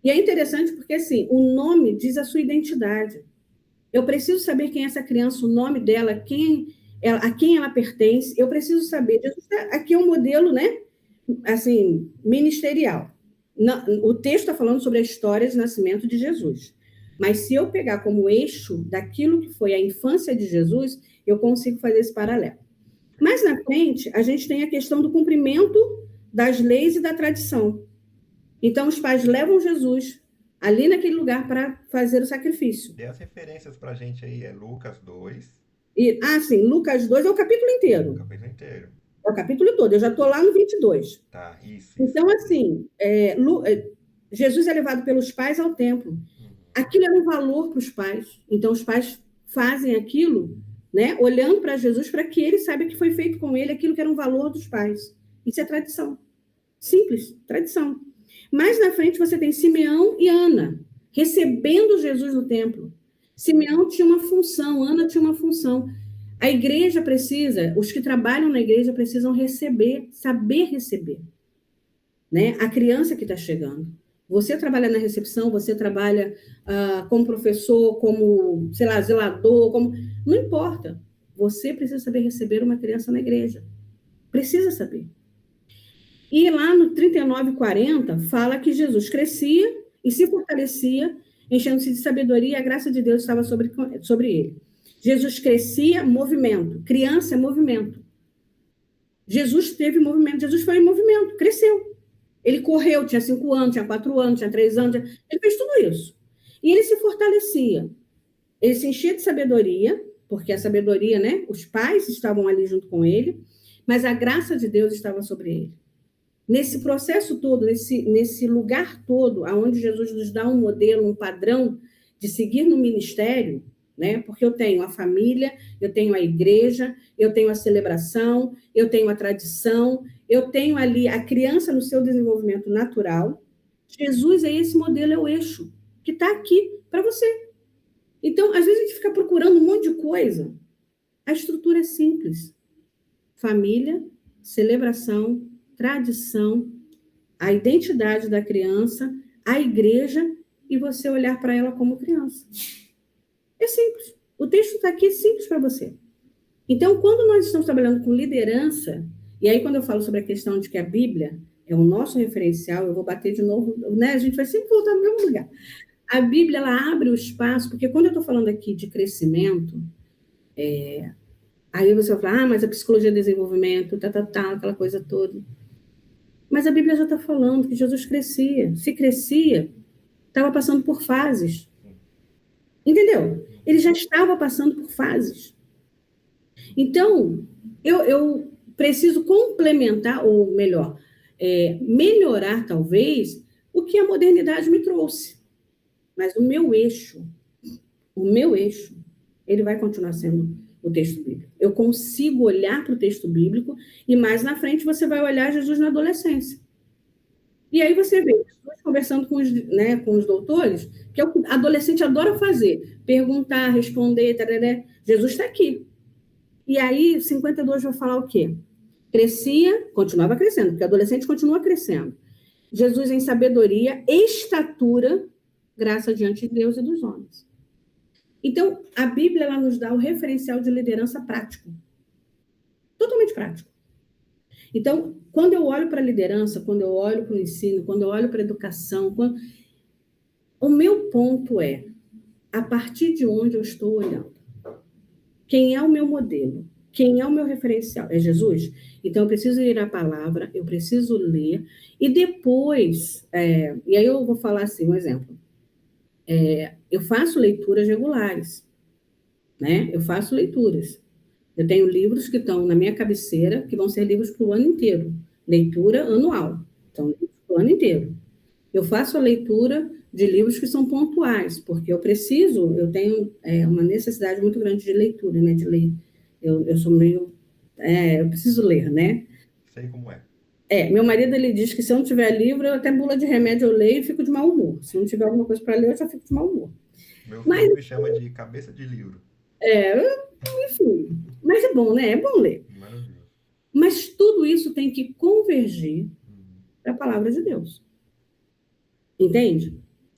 E é interessante porque, assim, o nome diz a sua identidade. Eu preciso saber quem é essa criança, o nome dela, a quem ela pertence. Eu preciso saber. Jesus, aqui é um modelo, né? Assim, ministerial. O texto está falando sobre a história de nascimento de Jesus. Mas se eu pegar como eixo daquilo que foi a infância de Jesus, eu consigo fazer esse paralelo. Mais na frente, a gente tem a questão do cumprimento das leis e da tradição. Então, os pais levam Jesus ali naquele lugar para fazer o sacrifício. Dê as referências pra gente aí, é Lucas 2. Sim, Lucas 2 é o capítulo O inteiro. capítulo inteiro. É o capítulo todo. Eu já estou lá no 22. Tá, isso. Então, assim, Jesus é levado pelos pais ao templo. Uhum. Aquilo era um valor para os pais. Então, os pais fazem aquilo, né, olhando para Jesus, para que ele saiba que foi feito com ele aquilo que era um valor dos pais. Isso é tradição. Simples, tradição. Mais na frente você tem Simeão e Ana, recebendo Jesus no templo. Simeão tinha uma função, Ana tinha uma função. A igreja precisa, os que trabalham na igreja precisam receber, saber receber, né? A criança que está chegando. Você trabalha na recepção, você trabalha como professor, como, sei lá, zelador, como... Não importa. Você precisa saber receber uma criança na igreja. Precisa saber. E lá no 39:40, fala que Jesus crescia e se fortalecia, enchendo-se de sabedoria, e a graça de Deus estava sobre ele. Jesus crescia, movimento. Criança é movimento. Jesus teve movimento. Jesus foi em movimento, cresceu. Ele correu, tinha 5 anos, tinha 4 anos, tinha 3 anos. Ele fez tudo isso. E ele se fortalecia. Ele se enchia de sabedoria, porque a sabedoria, né? Os pais estavam ali junto com ele, mas a graça de Deus estava sobre ele. Nesse processo todo, nesse lugar todo, onde Jesus nos dá um modelo, um padrão de seguir no ministério, né? Porque eu tenho a família, eu tenho a igreja, eu tenho a celebração, eu tenho a tradição, eu tenho ali a criança no seu desenvolvimento natural. Jesus é esse modelo, é o eixo, que está aqui para você. Então, às vezes a gente fica procurando um monte de coisa. A estrutura é simples. Família, celebração, tradição, a identidade da criança, a igreja e você olhar para ela como criança. É simples. O texto está aqui simples para você. Então, quando nós estamos trabalhando com liderança, e aí quando eu falo sobre a questão de que a Bíblia é o nosso referencial, eu vou bater de novo, né? A gente vai sempre voltar no mesmo lugar. A Bíblia, ela abre o espaço, porque quando eu estou falando aqui de crescimento, aí você vai falar, mas a psicologia de desenvolvimento, aquela coisa toda. Mas a Bíblia já está falando que Jesus crescia. Se crescia, estava passando por fases. Entendeu? Ele já estava passando por fases. Então, eu preciso complementar, ou melhor, melhorar, talvez, o que a modernidade me trouxe. Mas o meu eixo, ele vai continuar sendo o texto bíblico. Eu consigo olhar para o texto bíblico e mais na frente você vai olhar Jesus na adolescência. E aí você vê pessoas conversando com os doutores, que é o que o adolescente adora fazer, perguntar, responder, tarará. Jesus está aqui. E aí, 52 vai falar o quê? Crescia, continuava crescendo, porque o adolescente continua crescendo. Jesus em sabedoria, estatura, graça diante de Deus e dos homens. Então, a Bíblia ela nos dá o referencial de liderança prático. Totalmente prático. Então, quando eu olho para a liderança, quando eu olho para o ensino, quando eu olho para a educação, o meu ponto é, a partir de onde eu estou olhando? Quem é o meu modelo? Quem é o meu referencial? É Jesus? Então, eu preciso ir à palavra, eu preciso ler, e depois, e aí eu vou falar assim, um exemplo. Eu faço leituras regulares, né? Eu faço leituras. Eu tenho livros que estão na minha cabeceira, que vão ser livros para o ano inteiro. Leitura anual. Então, livros para o ano inteiro. Eu faço a leitura de livros que são pontuais, porque eu tenho uma necessidade muito grande de leitura, né? De ler. Eu sou meio... eu preciso ler, né? Sei como é. Meu marido, ele diz que se eu não tiver livro, eu até bula de remédio eu leio e fico de mau humor. Se não tiver alguma coisa para ler, eu já fico de mau humor. Meu filho me chama de cabeça de livro. Enfim. Mas é bom, né? É bom ler. Maravilha. Mas tudo isso tem que convergir para a palavra de Deus. Entende?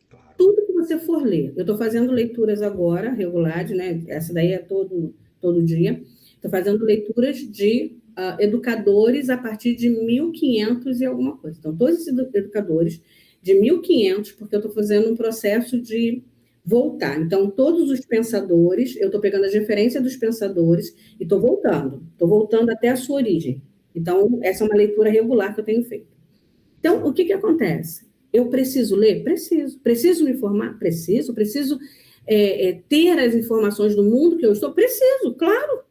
Claro. Tudo que você for ler. Eu estou fazendo leituras agora, regulares, né? Essa daí é todo dia. Estou fazendo leituras de educadores a partir de 1500 e alguma coisa. Então, todos esses educadores de 1500, porque eu estou fazendo um processo de voltar. Então, todos os pensadores, eu estou pegando as referências dos pensadores e estou voltando até a sua origem. Então, essa é uma leitura regular que eu tenho feito. Então, o que acontece? Eu preciso ler? Preciso. Preciso me formar? Preciso ter as informações do mundo que eu estou? Preciso, claro,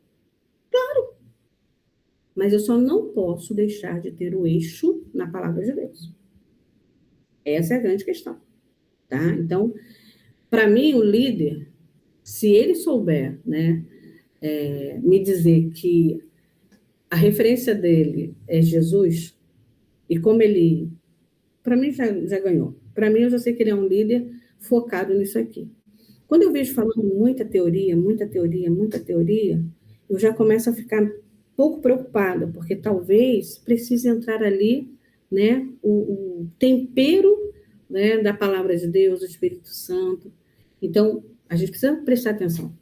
mas eu só não posso deixar de ter o eixo na palavra de Deus. Essa é a grande questão, tá? Então, para mim, o líder, se ele souber, né, me dizer que a referência dele é Jesus, e como ele, para mim, já ganhou. Para mim, eu já sei que ele é um líder focado nisso aqui. Quando eu vejo falando muita teoria, muita teoria, muita teoria, eu já começo a ficar um pouco preocupada, porque talvez precise entrar ali, né, o tempero, né, da palavra de Deus, do Espírito Santo. Então, a gente precisa prestar atenção.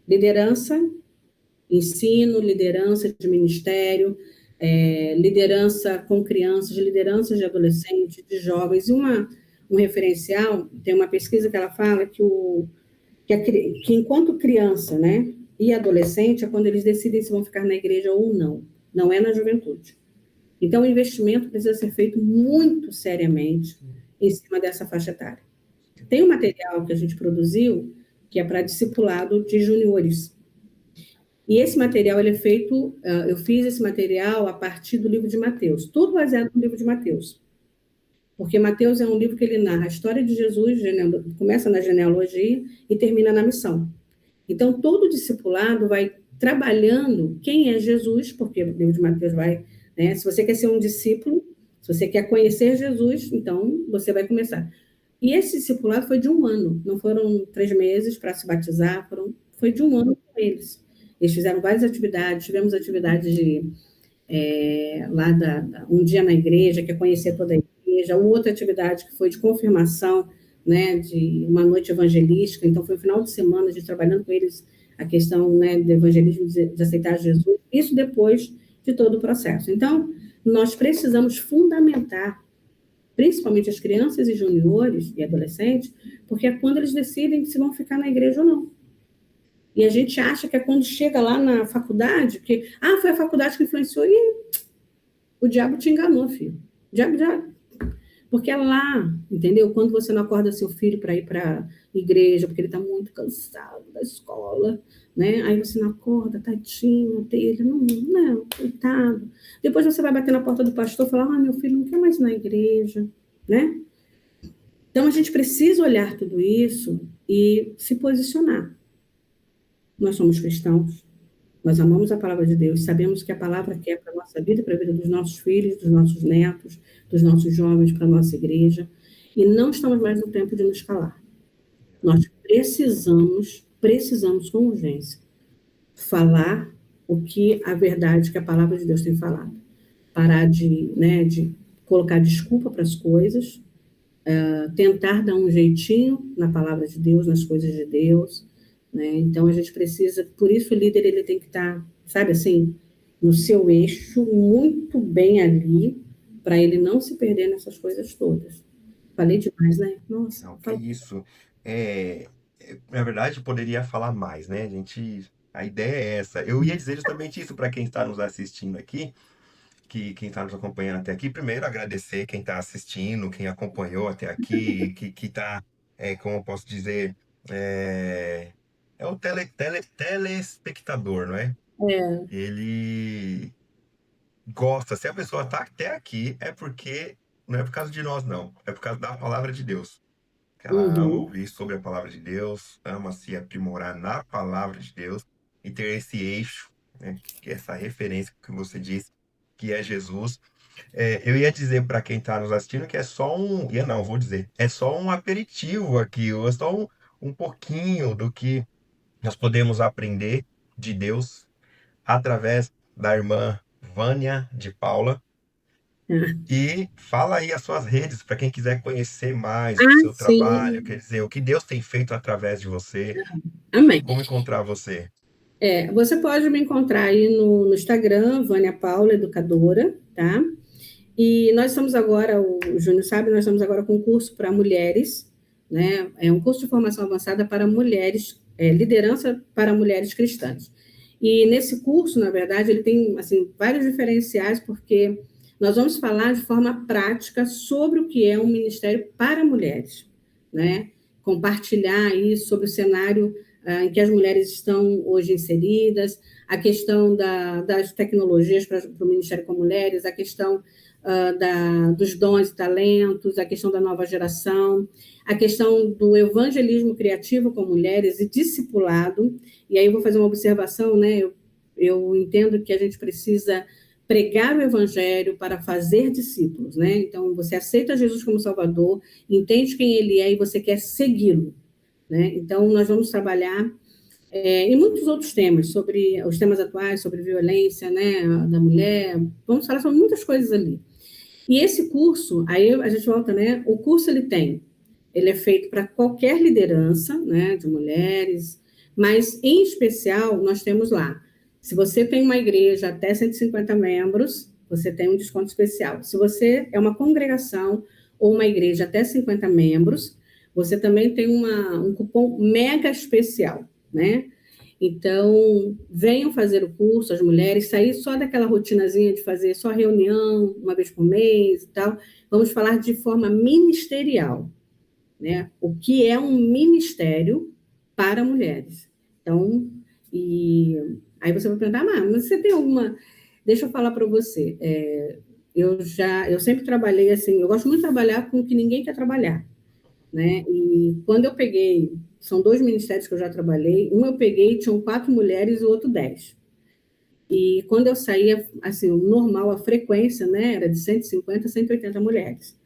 Liderança, ensino, liderança de ministério, liderança com crianças, liderança de adolescentes, de jovens. E um referencial, tem uma pesquisa que ela fala que enquanto criança, né, e adolescente, é quando eles decidem se vão ficar na igreja ou não. Não é na juventude. Então, o investimento precisa ser feito muito seriamente em cima dessa faixa etária. Tem um material que a gente produziu que é para discipulado de juniores. E esse material, ele é feito, eu fiz esse material a partir do livro de Mateus, tudo baseado no livro de Mateus. Porque Mateus é um livro que ele narra a história de Jesus, começa na genealogia e termina na missão. Então, todo discipulado vai trabalhando quem é Jesus, porque o livro de Mateus vai, né, se você quer ser um discípulo, se você quer conhecer Jesus, então você vai começar. E esse discipulado foi de 1 ano, não foram 3 meses para se batizar, foi de 1 ano com eles. Eles fizeram várias atividades, tivemos atividades de lá um dia na igreja, que é conhecer toda a igreja, outra atividade que foi de confirmação, né, de uma noite evangelística, então foi um final de semana de trabalhando com eles a questão, né, do evangelismo, de aceitar Jesus, isso depois de todo o processo. Então, nós precisamos fundamentar, principalmente as crianças e juniores e adolescentes, porque é quando eles decidem se vão ficar na igreja ou não. E a gente acha que é quando chega lá na faculdade, que, foi a faculdade que influenciou, e o diabo te enganou, filho. O diabo já... Porque é lá, entendeu? Quando você não acorda seu filho para ir para a igreja, porque ele está muito cansado da escola, né? Aí você não acorda, tadinho dele, não, coitado. Depois você vai bater na porta do pastor e falar, meu filho não quer mais ir na igreja, né? Então, a gente precisa olhar tudo isso e se posicionar. Nós somos cristãos, nós amamos a palavra de Deus, sabemos que a palavra quer para a nossa vida, para a vida dos nossos filhos, dos nossos netos, dos nossos jovens, para a nossa igreja, e não estamos mais no tempo de nos calar. Nós precisamos com urgência, falar o que a verdade que a palavra de Deus tem falado. Parar de colocar desculpa para as coisas, tentar dar um jeitinho na palavra de Deus, nas coisas de Deus, né? Então, a gente precisa, por isso o líder ele tem que estar, sabe assim, no seu eixo, muito bem ali, para ele não se perder nessas coisas todas. Falei demais, né? Nossa, Não, que isso. Na verdade, eu poderia falar mais, né? A ideia é essa. Eu ia dizer justamente isso para quem está nos assistindo aqui, que quem está nos acompanhando até aqui. Primeiro, agradecer quem está assistindo, quem acompanhou até aqui, que está, como eu posso dizer, é, é o telespectador, não é? é, Ele gosta. Se a pessoa está até aqui, é porque não é por causa de nós, não. É por causa da palavra de Deus. Ela ama uhum, ouvir sobre a palavra de Deus, ama se aprimorar na palavra de Deus e ter esse eixo, né, que é essa referência que você disse, que é Jesus. Eu ia dizer para quem está nos assistindo que é só um. Não, vou dizer. É só um aperitivo aqui, ou é só um pouquinho do que nós podemos aprender de Deus através da irmã Vânia de Paula. é. E fala aí as suas redes para quem quiser conhecer mais o seu trabalho, Sim, quer dizer, o que Deus tem feito através de você, amém. como encontrar você. Você pode me encontrar aí no Instagram, Vânia Paula, educadora, tá? E nós estamos agora, o Júnior sabe, nós estamos agora com um curso para mulheres, né? É um curso de formação avançada para mulheres, liderança para mulheres cristãs. E nesse curso, na verdade, ele tem assim, vários diferenciais, porque nós vamos falar de forma prática sobre o que é um ministério para mulheres, né? compartilhar aí sobre o cenário em que as mulheres estão hoje inseridas, a questão das tecnologias para o Ministério com Mulheres, a questão dos dons e talentos, a questão da nova geração, a questão do evangelismo criativo com mulheres e discipulado. E aí eu vou fazer uma observação, né? Eu entendo que a gente precisa pregar o evangelho para fazer discípulos, né? Então, você aceita Jesus como Salvador, entende quem ele é e você quer segui-lo, né? Então, nós vamos trabalhar e muitos outros temas, sobre os temas atuais, sobre violência, né, da mulher, vamos falar sobre muitas coisas ali. E esse curso, aí a gente volta, né, o curso ele é feito para qualquer liderança, né, de mulheres, mas em especial nós temos lá, se você tem uma igreja até 150 membros, você tem um desconto especial. Se você é uma congregação ou uma igreja até 50 membros, você também tem um cupom mega especial, né? Então, venham fazer o curso, as mulheres, sair só daquela rotinazinha de fazer só reunião uma vez por mês e tal. Vamos falar de forma ministerial, né? O que é um ministério para mulheres. Então, e aí você vai perguntar, mas você tem alguma... Deixa eu falar para você. Eu sempre trabalhei assim, eu gosto muito de trabalhar com o que ninguém quer trabalhar, né? E quando eu peguei, são 2 ministérios que eu já trabalhei, um eu peguei, tinham 4 mulheres e o outro 10. E quando eu saía, assim, o normal, a frequência, né, era de 150 a 180 mulheres.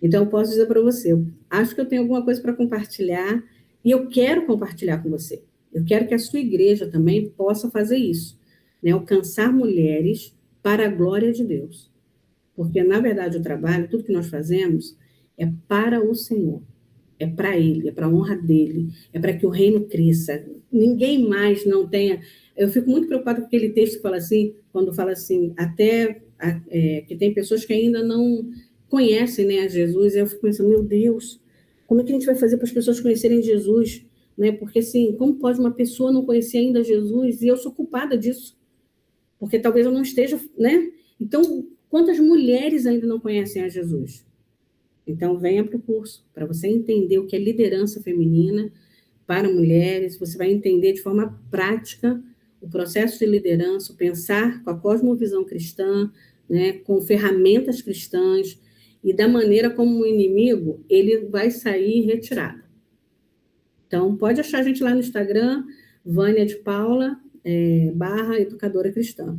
Então, eu posso dizer para você, eu acho que eu tenho alguma coisa para compartilhar e eu quero compartilhar com você. Eu quero que a sua igreja também possa fazer isso, né? Alcançar mulheres para a glória de Deus. Porque, na verdade, o trabalho, tudo que nós fazemos, é para o Senhor. É para Ele, é para a honra dEle, é para que o reino cresça. Ninguém mais não tenha... Eu fico muito preocupada com aquele texto que fala assim, quando fala assim, que tem pessoas que ainda não conhecem, né, a Jesus, e eu fico pensando, meu Deus, como é que a gente vai fazer para as pessoas conhecerem Jesus? Né? Porque, assim, como pode uma pessoa não conhecer ainda Jesus? E eu sou culpada disso, porque talvez eu não esteja, né? Então, quantas mulheres ainda não conhecem a Jesus? Então, venha para o curso, para você entender o que é liderança feminina para mulheres, você vai entender de forma prática o processo de liderança, pensar com a cosmovisão cristã, né, com ferramentas cristãs, e da maneira como o inimigo ele vai sair retirado. Então, pode achar a gente lá no Instagram, Vânia de Paula, / educadora cristã.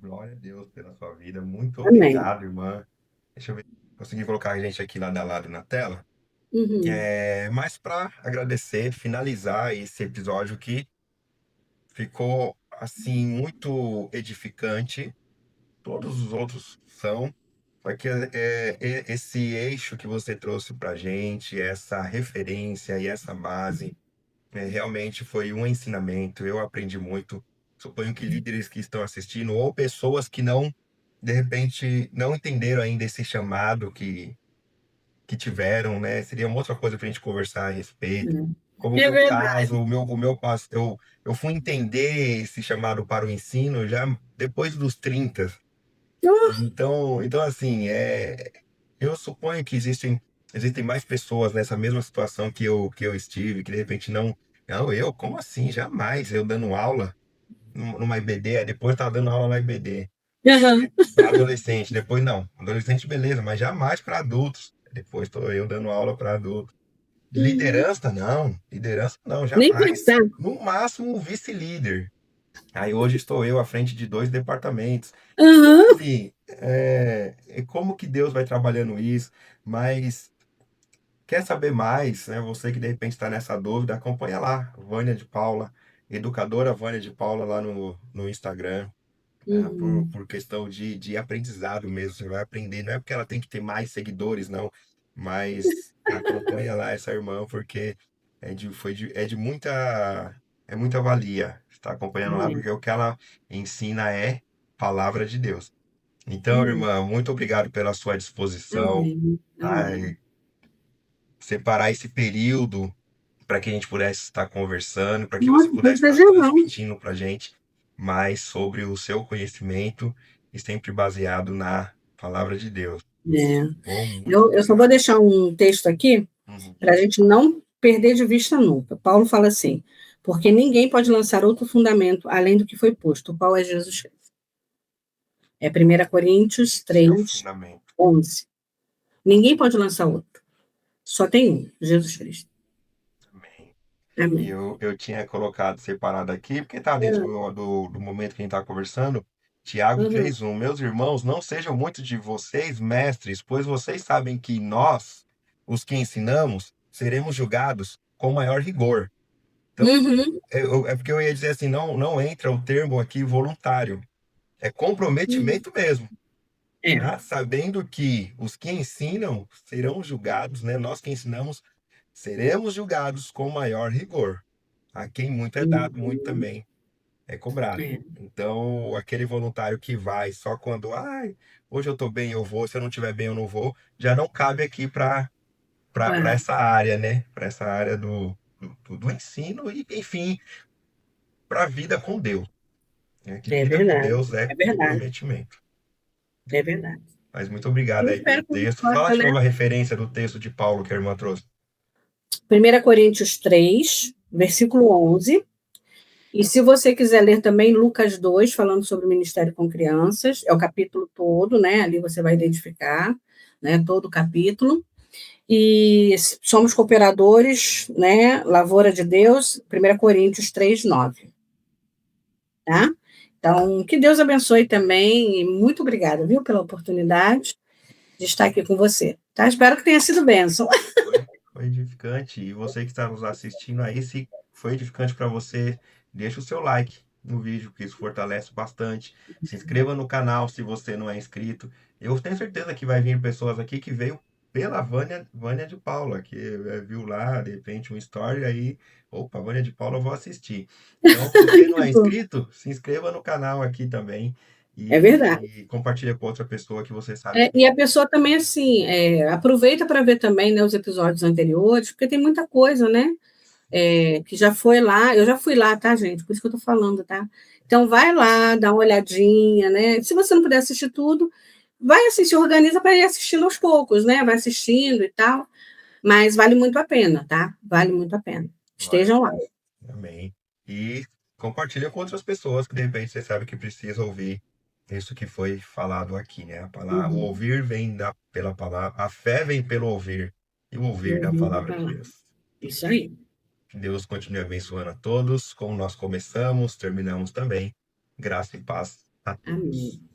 Glória a Deus pela sua vida. Muito Amém. obrigado, irmã. Deixa eu ver. Consegui colocar a gente aqui lado a lado na tela. Uhum. Mas para agradecer, finalizar esse episódio que ficou assim muito edificante. Todos os outros são. Só que esse eixo que você trouxe para gente, essa referência e essa base, realmente foi um ensinamento. Eu aprendi muito. Suponho que líderes que estão assistindo, ou pessoas que não, de repente, não entenderam ainda esse chamado que tiveram, né? Seria uma outra coisa para a gente conversar a respeito. Como o É meu verdade. caso, o meu eu fui entender esse chamado para o ensino já depois dos 30. Então assim, eu suponho que existem mais pessoas nessa mesma situação que eu estive, que de repente não, como assim? Jamais, eu dando aula numa IBD, aí depois estava dando aula na IBD Uhum. para adolescente, depois não, adolescente beleza, mas jamais para adultos. Depois estou eu dando aula para adultos. Liderança não, Nem jamais. pensar. No máximo, vice-líder. Aí hoje estou eu à frente de 2 departamentos. Então, Uhum. assim, como que Deus vai trabalhando isso? Mas quer saber mais, né? Você que de repente está nessa dúvida, acompanha lá, Vânia de Paula, educadora Vânia de Paula lá no Instagram. Uhum. Por questão de aprendizado mesmo, você vai aprender, não é porque ela tem que ter mais seguidores, não, mas acompanha lá essa irmã, porque é muita valia estar acompanhando lá, Amém. porque o que ela ensina é palavra de Deus. Então, Amém. irmã, muito obrigado pela sua disposição, Amém. Amém. ai, separar esse período para que a gente pudesse estar conversando, para que você Nossa, foi pudesse estar prazerzão. transmitindo para a gente mais sobre o seu conhecimento e sempre baseado na palavra de Deus. É. Bom, muito Eu só vou obrigado. deixar um texto aqui Uhum. para a gente não perder de vista nunca. Paulo fala assim, porque ninguém pode lançar outro fundamento além do que foi posto, o qual é Jesus Cristo. É 1 Coríntios Esse é o 3, fundamento. 11. Ninguém pode lançar outro. Só tem um, Jesus Cristo. Amém. E Amém. eu tinha colocado separado aqui, porque está dentro do momento que a gente está conversando. Tiago Uhum. 3:1. Meus irmãos, não sejam muitos de vocês mestres, pois vocês sabem que nós, os que ensinamos, seremos julgados com maior rigor. Então, Uhum. é porque eu ia dizer assim, não entra o termo aqui voluntário. É Uhum. comprometimento mesmo, É. tá? Sabendo que os que ensinam serão julgados, né? Nós que ensinamos seremos julgados com maior rigor. A quem muito é dado, muito Uhum. também é cobrado. É. Então, aquele voluntário que vai só quando, ai, hoje eu tô bem, eu vou, se eu não tiver bem, eu não vou, já não cabe aqui para Ah, essa área, né? Para essa área do ensino e, enfim, para a vida com Deus, né? Que é vida com verdade. Deus é É verdade. comprometimento. É verdade. Mas muito obrigado Eu aí pelo espero que você texto. Fala possa, de né? novo a referência do texto de Paulo que a irmã trouxe. 1 Coríntios 3, versículo 11. E se você quiser ler também Lucas 2, falando sobre o ministério com crianças, é o capítulo todo, né? Ali você vai identificar, né, todo o capítulo. E somos cooperadores, né? Lavoura de Deus, 1 Coríntios 3, 9, tá? Então, que Deus abençoe também e muito obrigada, viu, pela oportunidade de estar aqui com você, tá? Espero que tenha sido bênção. Foi edificante. E você que está nos assistindo aí, se foi edificante para você, deixa o seu like no vídeo, que isso fortalece bastante. Se inscreva no canal se você não é inscrito. Eu tenho certeza que vai vir pessoas aqui que veio pela Vânia de Paula, que viu lá, de repente, um story aí. Opa, Vânia de Paula, eu vou assistir. Então, se você não Que é bom. inscrito, se inscreva no canal aqui também É verdade. e compartilha com outra pessoa que você sabe É, que e a pessoa também, assim, aproveita para ver também, né, os episódios anteriores, porque tem muita coisa, né, que já foi lá, eu já fui lá, tá, gente? Por isso que eu tô falando, tá? Então, vai lá, dá uma olhadinha, né? Se você não puder assistir tudo, vai assistir, organiza para ir assistindo aos poucos, né? Vai assistindo e tal, mas vale muito a pena, tá? Vale muito a pena. vale. Estejam lá. Amém. E compartilha com outras pessoas que de repente você sabe que precisa ouvir isso que foi falado aqui, né? O Uhum. ouvir vem pela palavra, a fé vem pelo ouvir e o ouvir da Ouvindo a palavra de palavra. Deus. Isso aí. Que Deus continue abençoando a todos, como nós começamos, terminamos também. Graça e paz a Amém. todos.